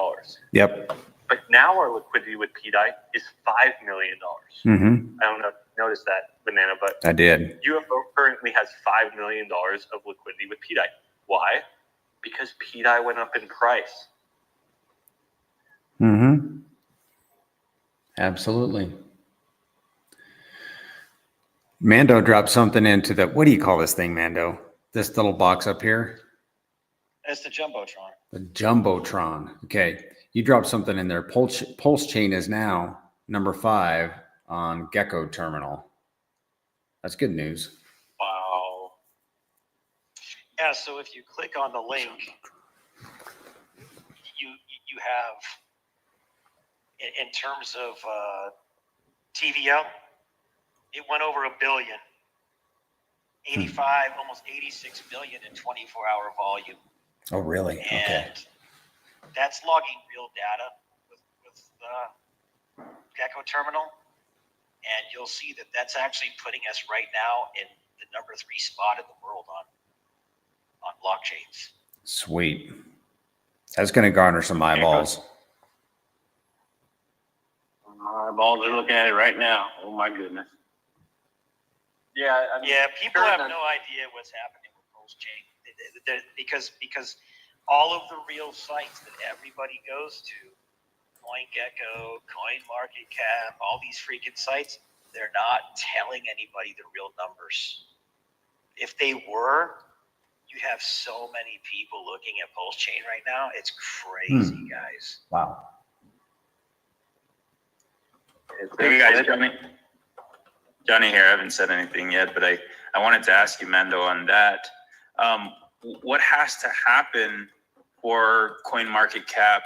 Yep. But now our liquidity with pDAI is $5 million. Mm-hmm. I don't know if you noticed that, Banana, but I did. UFO currently has $5 million of liquidity with pDAI. Why? Because pDAI went up in price. Mm-hmm. Absolutely. Mando dropped something into what do you call this thing, Mando? This little box up here? It's the Jumbotron. The Jumbotron. Okay. You dropped something in there. Pulse chain is now number 5 on Gecko terminal. That's good news. Wow. Yeah, so if you click on the link, you have, in terms of TVL, It went over $1 billion. 85, almost 86 million in 24-hour volume. Oh, really? Okay. And that's logging real data with Gecko Terminal. And you'll see that that's actually putting us right now in the number 3 spot in the world on blockchains. Sweet. That's going to garner some eyeballs. My eyeballs are looking at it right now. Oh my goodness. Yeah, I mean, People have no idea what's happening with Pulse Chain because all of the real sites that everybody goes to, CoinGecko, CoinMarketCap, all these freaking sites, they're not telling anybody the real numbers. If they were, you have so many people looking at Pulse Chain right now. It's crazy, guys. Wow. Hey guys, Johnny here. I haven't said anything yet, but I wanted to ask you, Mando, on that. What has to happen for CoinMarketCap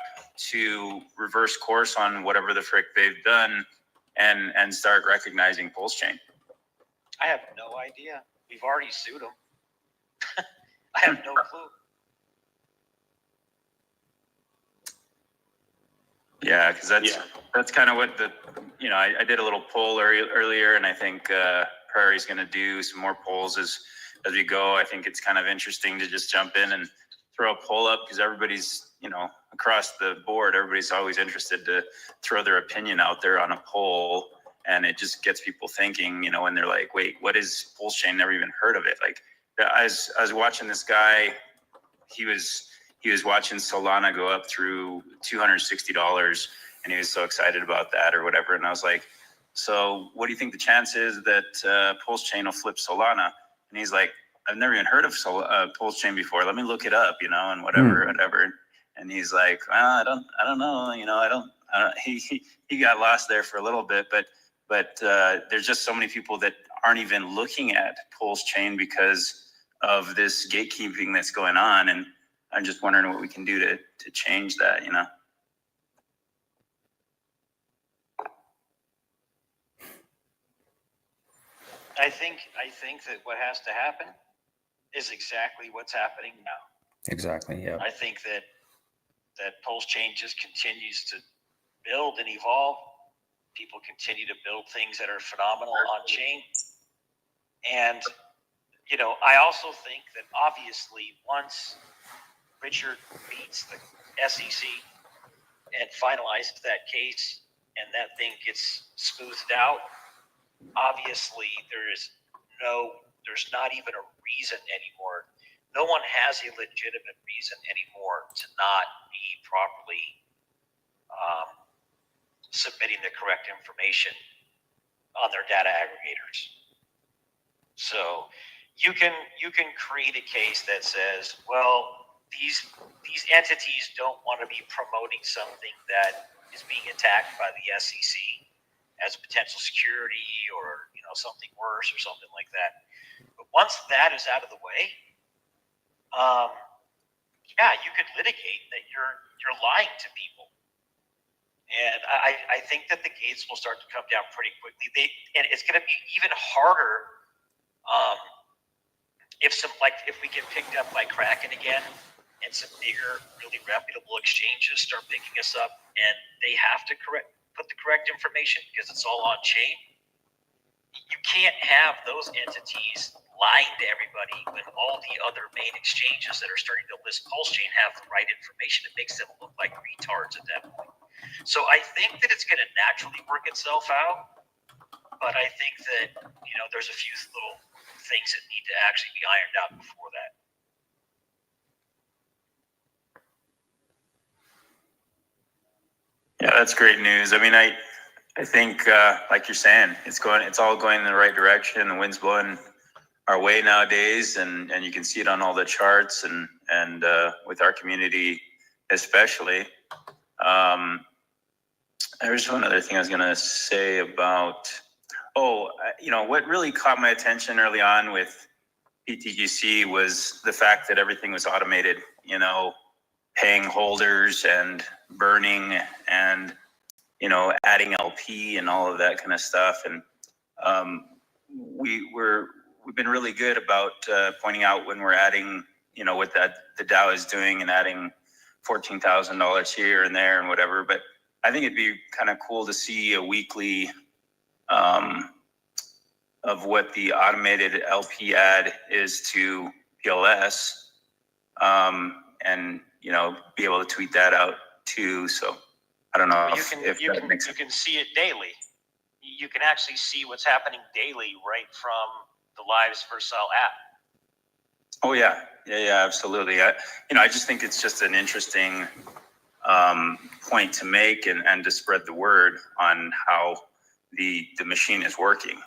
to reverse course on whatever the frick they've done and start recognizing Pulse Chain? I have no idea. We've already sued them. I have no clue. Yeah, because that's kind of what I did a little poll earlier, and I think Prairie's going to do some more polls as we go. I think it's kind of interesting to just jump in and throw a poll up because everybody's, across the board, everybody's always interested to throw their opinion out there on a poll, and it just gets people thinking, when they're like, wait, what is Pulse Chain? Never even heard of it. Like, I was watching this guy, he was watching Solana go up through $260, and he was so excited about that or whatever. And I was like, so what do you think the chance is that Pulse Chain will flip Solana? And he's like, I've never even heard of Pulse Chain before. Let me look it up, and whatever. And he's like, well, I don't know, he got lost there for a little bit, but there's just so many people that aren't even looking at Pulse Chain because of this gatekeeping that's going on. And I'm just wondering what we can do to change that, I think that what has to happen is exactly what's happening now. Exactly. Yeah. I think that Pulse Chain just continues to build and evolve. People continue to build things that are phenomenal on chain. And, I also think that obviously once Richard beats the SEC and finalizes that case and that thing gets smoothed out, obviously there's not even a reason anymore. No one has a legitimate reason anymore to not be properly submitting the correct information on their data aggregators. So you can create a case that says, well, these entities don't want to be promoting something that is being attacked by the SEC as potential security or something worse or something like that. But once that is out of the way, you could litigate that you're lying to people. And I think that the gates will start to come down pretty quickly. And it's going to be even harder if we get picked up by Kraken again, and some bigger, really reputable exchanges start picking us up, and they have to put the correct information because it's all on chain. You can't have those entities lying to everybody when all the other main exchanges that are starting to list Pulse Chain have the right information. It makes them look like retards at that point. So I think that it's going to naturally work itself out, but I think that there's a few little things that need to actually be ironed out before that. Yeah, that's great news. I mean, I think, like you're saying, it's all going in the right direction. The wind's blowing our way nowadays, and you can see it on all the charts and with our community especially. There's one other thing I was going to say about, what really caught my attention early on with pTGC was the fact that everything was automated, paying holders and burning and, adding LP and all of that kind of stuff. And we've been really good about pointing out when we're adding, what the Dow is doing and adding $14,000 here and there and whatever. But I think it'd be kind of cool to see a weekly of what the automated LP add is to PLS, and be able to tweet that out too. So I don't know Well, if you that makes sense. can see it daily. You can actually see what's happening daily right from the Lives Versal app. Oh yeah, absolutely. I just think it's just an interesting point to make and to spread the word on how the machine is working.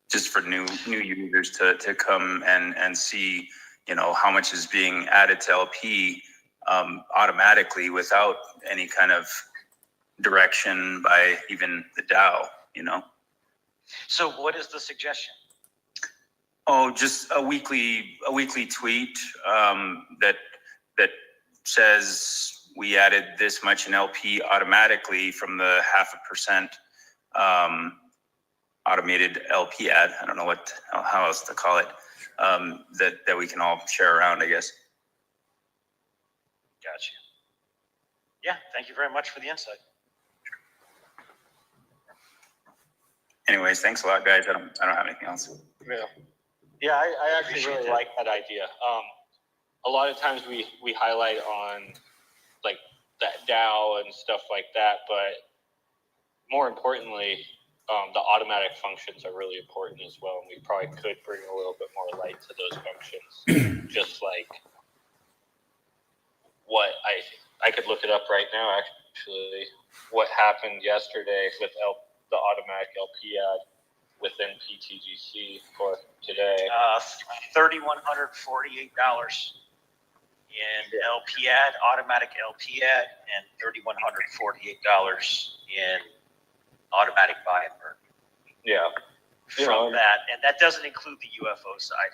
Just for new users to come and see, how much is being added to LP automatically without any kind of direction by even the DAO. So what is the suggestion? Oh, just a weekly tweet that says we added this much in LP automatically from the 0.5% automated LP ad. I don't know how else to call it. That we can all share around, I guess. Gotcha. Yeah, thank you very much for the insight. Anyways, thanks a lot, guys. I don't have anything else. Yeah, I actually really like that idea. A lot of times we highlight on like that DAO and stuff like that, but more importantly, the automatic functions are really important as well. And we probably could bring a little bit more light to those functions. Just like what I could look it up right now, actually, what happened yesterday with the automatic LP ad within pTGC for today. $3,148 in LP ad, automatic LP ad, and $3,148 in automatic buy and burn. Yeah. From that, and that doesn't include the UFO side.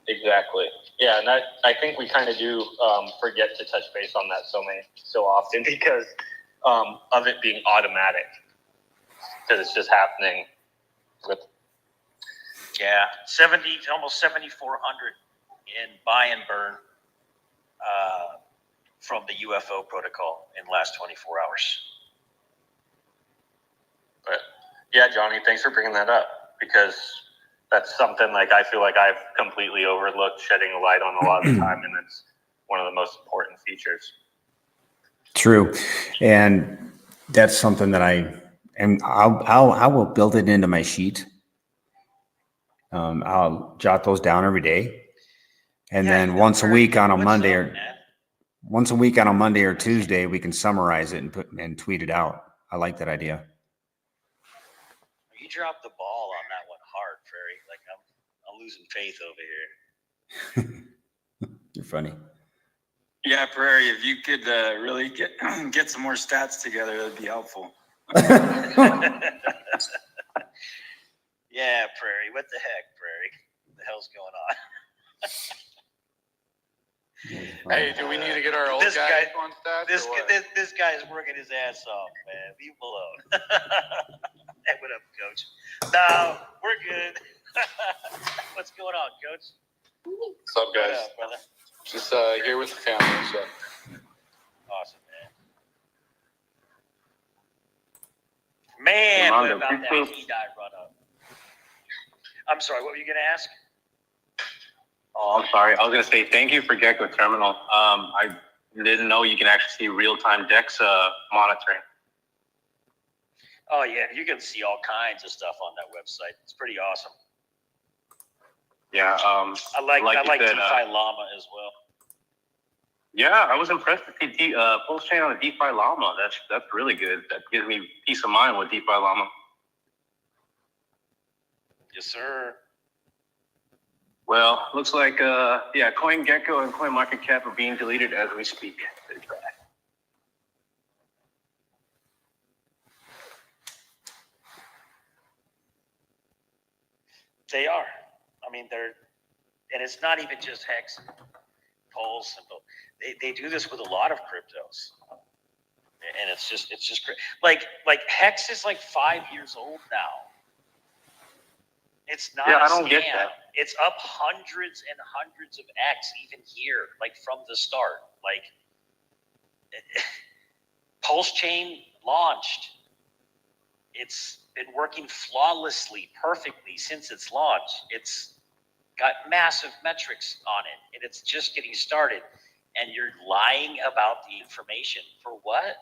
Exactly. Yeah, and I think we kind of do forget to touch base on that so often because of it being automatic, because it's just happening with. Yeah, almost 7,400 in buy and burn from the UFO protocol in the last 24 hours. But yeah, Johnny, thanks for bringing that up because that's something like I feel like I've completely overlooked, shedding a light on a lot of the time, and it's one of the most important features. True, and that's something that I will build it into my sheet. I'll jot those down every day, and then once a week on a Monday or Tuesday, we can summarize it and tweet it out. I like that idea. You dropped the ball on that one hard, Prairie. Like I'm losing faith over here. You're funny. Yeah, Prairie, if you could really get some more stats together, that'd be helpful. Yeah, Prairie. What the heck, Prairie? What the hell's going on? Hey, do we need to get our old guy on stats? This guy is working his ass off, man. Leave him alone. Hey, what up, Coach? No, we're good. What's going on, Coach? What's up, guys? What up, brother? Just here with the family and stuff. Awesome, man. Man, what about that T-Dive run up? I'm sorry, what were you going to ask? Oh, I'm sorry. I was going to say thank you for Gecko Terminal. I didn't know you can actually see real-time DEX monitoring. Oh, yeah, you can see all kinds of stuff on that website. It's pretty awesome. Yeah. I like DeFi Llama as well. Yeah, I was impressed to see Pulse Chain on the DeFi Llama. That's really good. That gives me peace of mind with DeFi Llama. Yes, sir. Well, looks like CoinGecko and CoinMarketCap are being deleted as we speak. They are. I mean, and it's not even just Hex, Pulse, and they do this with a lot of cryptos, and it's just great. Like Hex is like 5 years old now. It's not. Yeah, a I don't scam. get that. It's up hundreds and hundreds of X even here, like from the start. Like Pulse Chain launched. It's been working flawlessly, perfectly since its launch. It's got massive metrics on it, and it's just getting started. And you're lying about the information for what?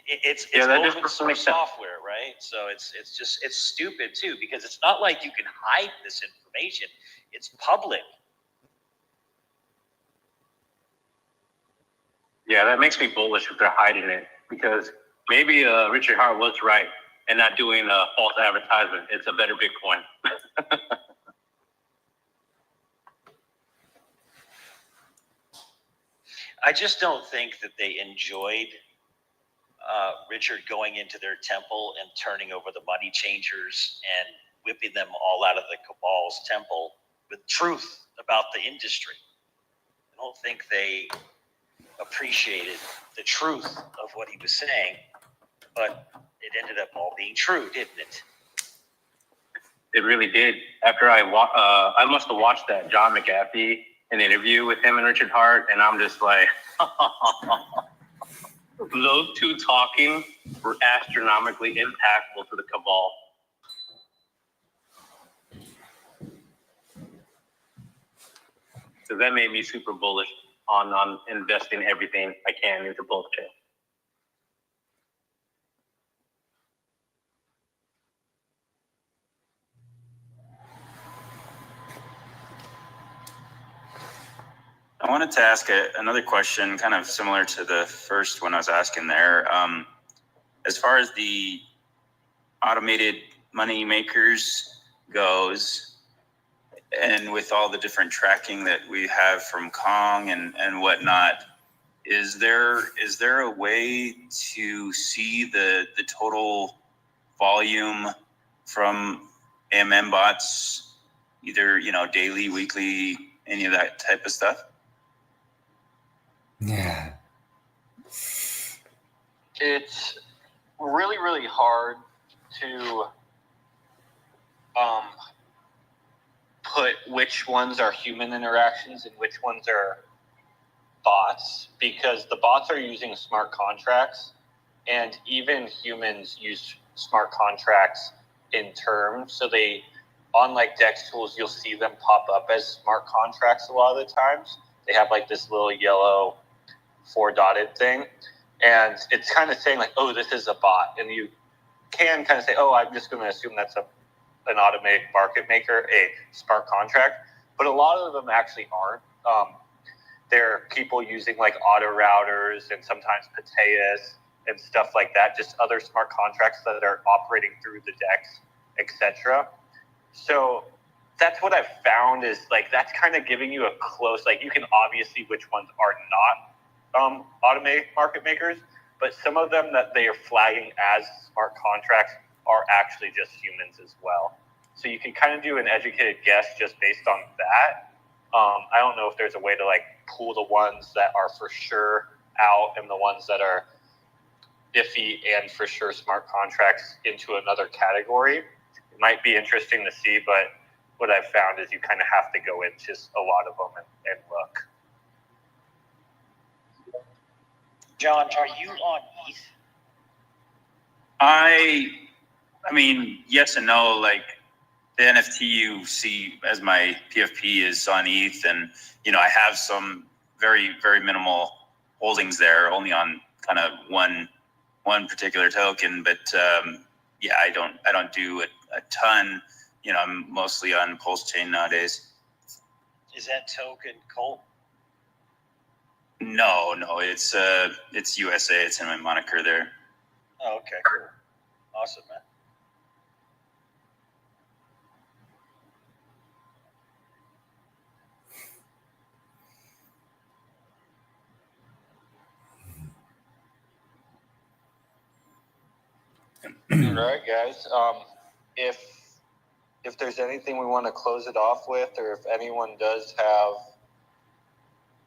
It's open source software, right? So it's stupid too, because it's not like you can hide this information. It's public. Yeah, that makes me bullish if they're hiding it, because maybe Richard Hart was right and not doing a false advertisement. It's a better Bitcoin. I just don't think that they enjoyed Richard going into their temple and turning over the money changers and whipping them all out of the cabal's temple with truth about the industry. I don't think they appreciated the truth of what he was saying, but it ended up all being true, didn't it? It really did. After I must have watched that John McAfee, an interview with him and Richard Hart, and I'm just like, those two talking were astronomically impactful to the cabal. So that made me super bullish on investing everything I can into Pulse Chain. I wanted to ask another question, kind of similar to the first one I was asking there. As far as the automated money makers goes, and with all the different tracking that we have from Kong and whatnot, is there a way to see the total volume from AMM bots, either daily, weekly, any of that type of stuff? Yeah. It's really, really hard to put which ones are human interactions and which ones are bots, because the bots are using smart contracts, and even humans use smart contracts in terms. So they, on like DEX tools, you'll see them pop up as smart contracts a lot of the times. They have like this little yellow 4-dotted thing, and it's kind of saying like, oh, this is a bot, and you can kind of say, oh, I'm just going to assume that's an automated market maker, a smart contract, but a lot of them actually aren't. There are people using like auto routers and sometimes Pateas and stuff like that, just other smart contracts that are operating through the DEX, etc. So that's what I've found is like that's kind of giving you a close, like you can obviously which ones are not automated market makers, but some of them that they are flagging as smart contracts are actually just humans as well. So you can kind of do an educated guess just based on that. I don't know if there's a way to like pull the ones that are for sure out and the ones that are iffy and for sure smart contracts into another category. It might be interesting to see, but what I've found is you kind of have to go into a lot of them and look. John, are you on ETH? I mean, yes and no. Like the NFT you see as my PFP is on ETH, and I have some very, very minimal holdings there, only on kind of one particular token. But yeah, I don't do a ton. I'm mostly on Pulse Chain nowadays. Is that token Colt? No, it's USA. It's in my moniker there. Oh, okay, cool. Awesome, man. All right, guys. If there's anything we want to close it off with, or if anyone does have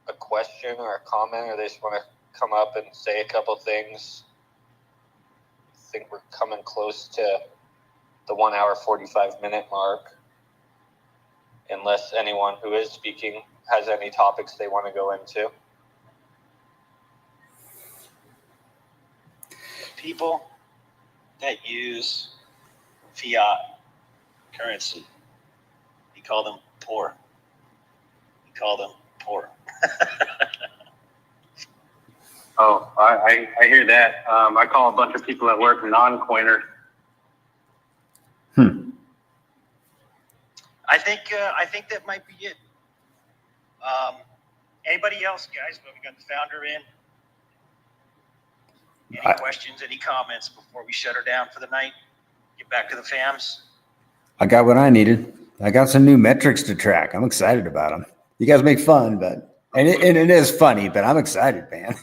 a question or a comment, or they just want to come up and say a couple things, I think we're coming close to the 1 hour 45-minute mark. Unless anyone who is speaking has any topics they want to go into. People that use fiat currency, you call them poor. You call them poor. Oh, I hear that. I call a bunch of people at work non-coiners. I think that might be it. Anybody else, guys? Well, we got the founder in. Any questions, any comments before we shut her down for the night? Get back to the fams. I got what I needed. I got some new metrics to track. I'm excited about them. You guys make fun, but and it is funny, but I'm excited, man.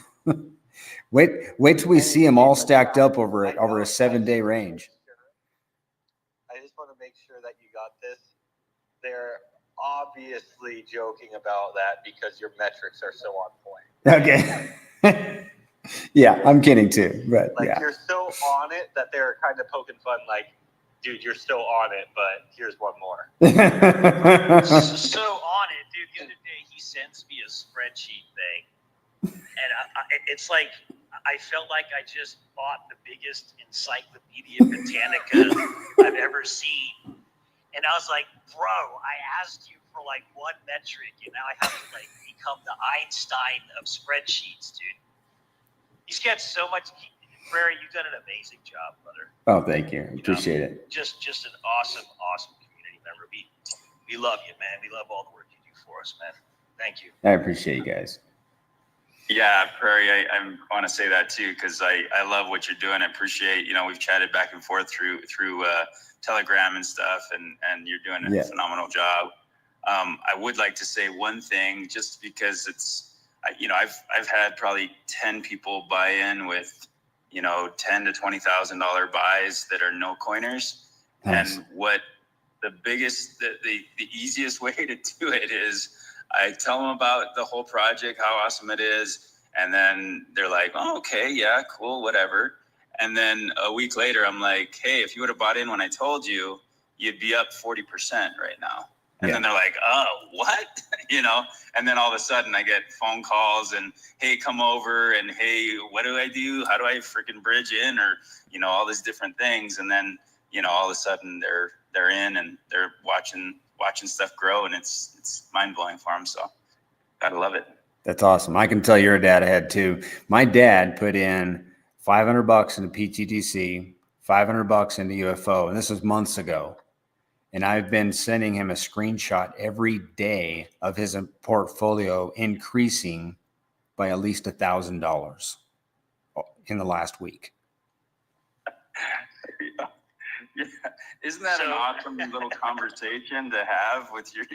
wait till we see them all stacked up over a 7-day range. I just want to make sure that you got this. They're obviously joking about that because your metrics are so on point. Okay. Yeah, I'm kidding too, but like yeah. You're so on it that they're kind of poking fun, like, dude, you're still on it, but here's one more. So on it, dude. The other day he sends me a spreadsheet thing, and it's like I felt like I just bought the biggest Encyclopedia Britannica I've ever seen, and I was like, bro, I asked you for like one metric, and now I have to like become the Einstein of spreadsheets, dude. He's got so much. Prairie, you've done an amazing job, brother. Oh, thank you. Appreciate it. Just an awesome community member. We love you, man. We love all the work you do for us, man. Thank you. I appreciate you guys. Yeah, Prairie, I want to say that too, because I love what you're doing. I appreciate, we've chatted back and forth through Telegram and stuff, and you're doing a phenomenal job. I would like to say one thing, just because I've had probably 10 people buy in with, $10,000 to $20,000 buys that are no coiners. Nice. And what the easiest way to do it is I tell them about the whole project, how awesome it is. And then they're like, oh, okay, yeah, cool, whatever. And then a week later, I'm like, hey, if you would have bought in when I told you, you'd be up 40% right now. And then they're like, oh, what? And then all of a sudden I get phone calls and, hey, come over, and hey, what do I do? How do I freaking bridge in? Or, all these different things. And then, all of a sudden they're in and they're watching stuff grow, and it's mind blowing for them. So gotta love it. That's awesome. I can tell you're a dad ahead too. My dad put in $500 into pTGC, $500 into UFO. And this was months ago. And I've been sending him a screenshot every day of his portfolio increasing by at least $1,000 in the last week. Yeah. Isn't that an awesome little conversation to have with your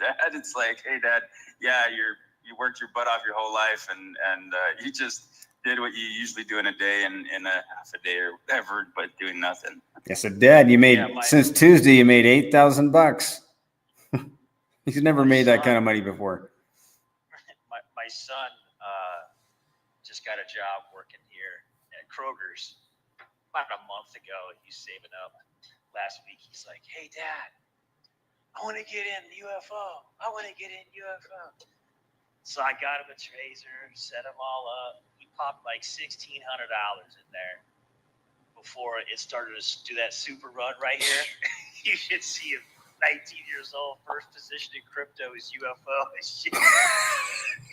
dad? It's like, hey, Dad, yeah, you worked your butt off your whole life, and you just did what you usually do in a day and in a half a day or whatever, but doing nothing. I said, Dad, you made since Tuesday, you made $8,000. He's never made that kind of money before. My son just got a job working here at Kroger's about a month ago. He's saving up. Last week, he's like, hey, Dad, I want to get in UFO. I want to get in UFO. So I got him a tracer, set them all up. He popped like $1,600 in there before it started to do that super run right here. You should see him, 19 years old, first position in crypto is UFO.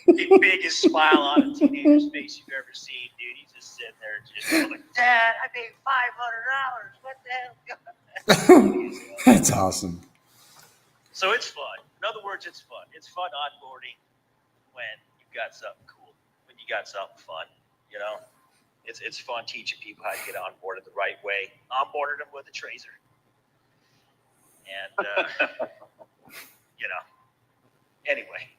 The biggest smile on a teenager's face you've ever seen, dude. He's just sitting there just like, Dad, I made $500. What the hell? That's awesome. So it's fun. In other words, it's fun. It's fun onboarding when you've got something cool, when you got something fun, It's fun teaching people how to get onboarded the right way. Onboarded them with a tracer. And, anyway.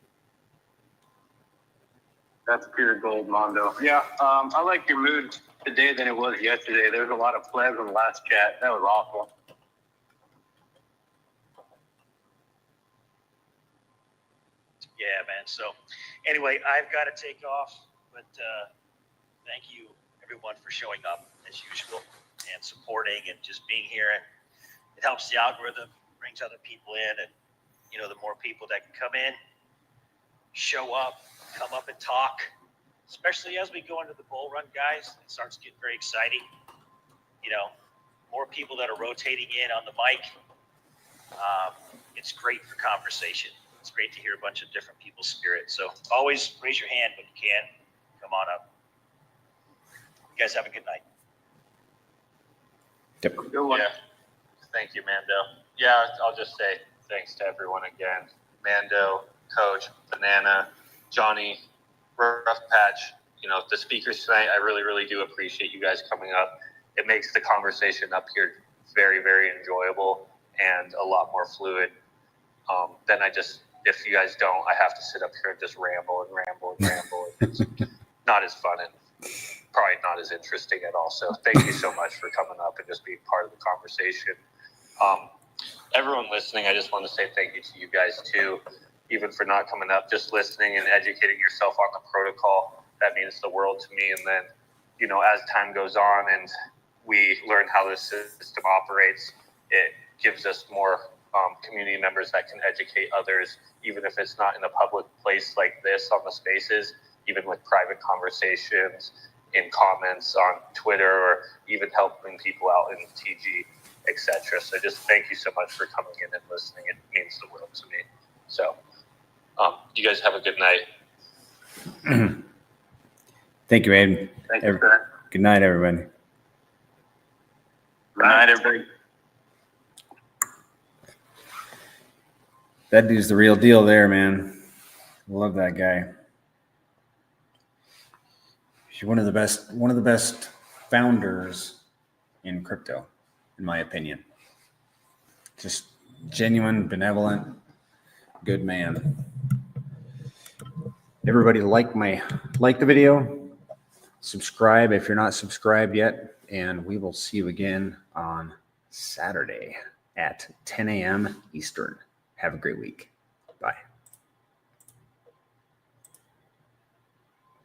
That's pure gold, Mondo. Yeah, I like your mood today than it was yesterday. There was a lot of plebs in the last chat. That was awful. Yeah, man. So anyway, I've got to take off, but thank you everyone for showing up as usual and supporting and just being here. It helps the algorithm, brings other people in, and the more people that can come in, show up, come up and talk, especially as we go into the bull run, guys. It starts getting very exciting. More people that are rotating in on the mic. It's great for conversation. It's great to hear a bunch of different people's spirits. So always raise your hand when you can. Come on up. You guys have a good night. Good one. Yeah. Thank you, Mando. Yeah, I'll just say thanks to everyone again. Mando, Coach, Banana, Johnny, Rough Patch, the speakers tonight. I really, really do appreciate you guys coming up. It makes the conversation up here very, very enjoyable and a lot more fluid. Then if you guys don't, I have to sit up here and just ramble. It's not as fun and probably not as interesting at all. So thank you so much for coming up and just being part of the conversation. Everyone listening, I just want to say thank you to you guys too, even for not coming up, just listening and educating yourself on the protocol. That means the world to me. And then, as time goes on and we learn how this system operates, it gives us more community members that can educate others, even if it's not in a public place like this on the spaces, even with private conversations, in comments on Twitter, or even helping people out in TG, etc. So just thank you so much for coming in and listening. It means the world to me. So you guys have a good night. Thank you, Aiden. Thank you, sir. Good night, everybody. Good night, everybody. That dude's the real deal there, man. Love that guy. He's one of the best founders in crypto, in my opinion. Just genuine, benevolent, good man. Everybody like the video, subscribe if you're not subscribed yet, and we will see you again on Saturday at 10 a.m. Eastern. Have a great week.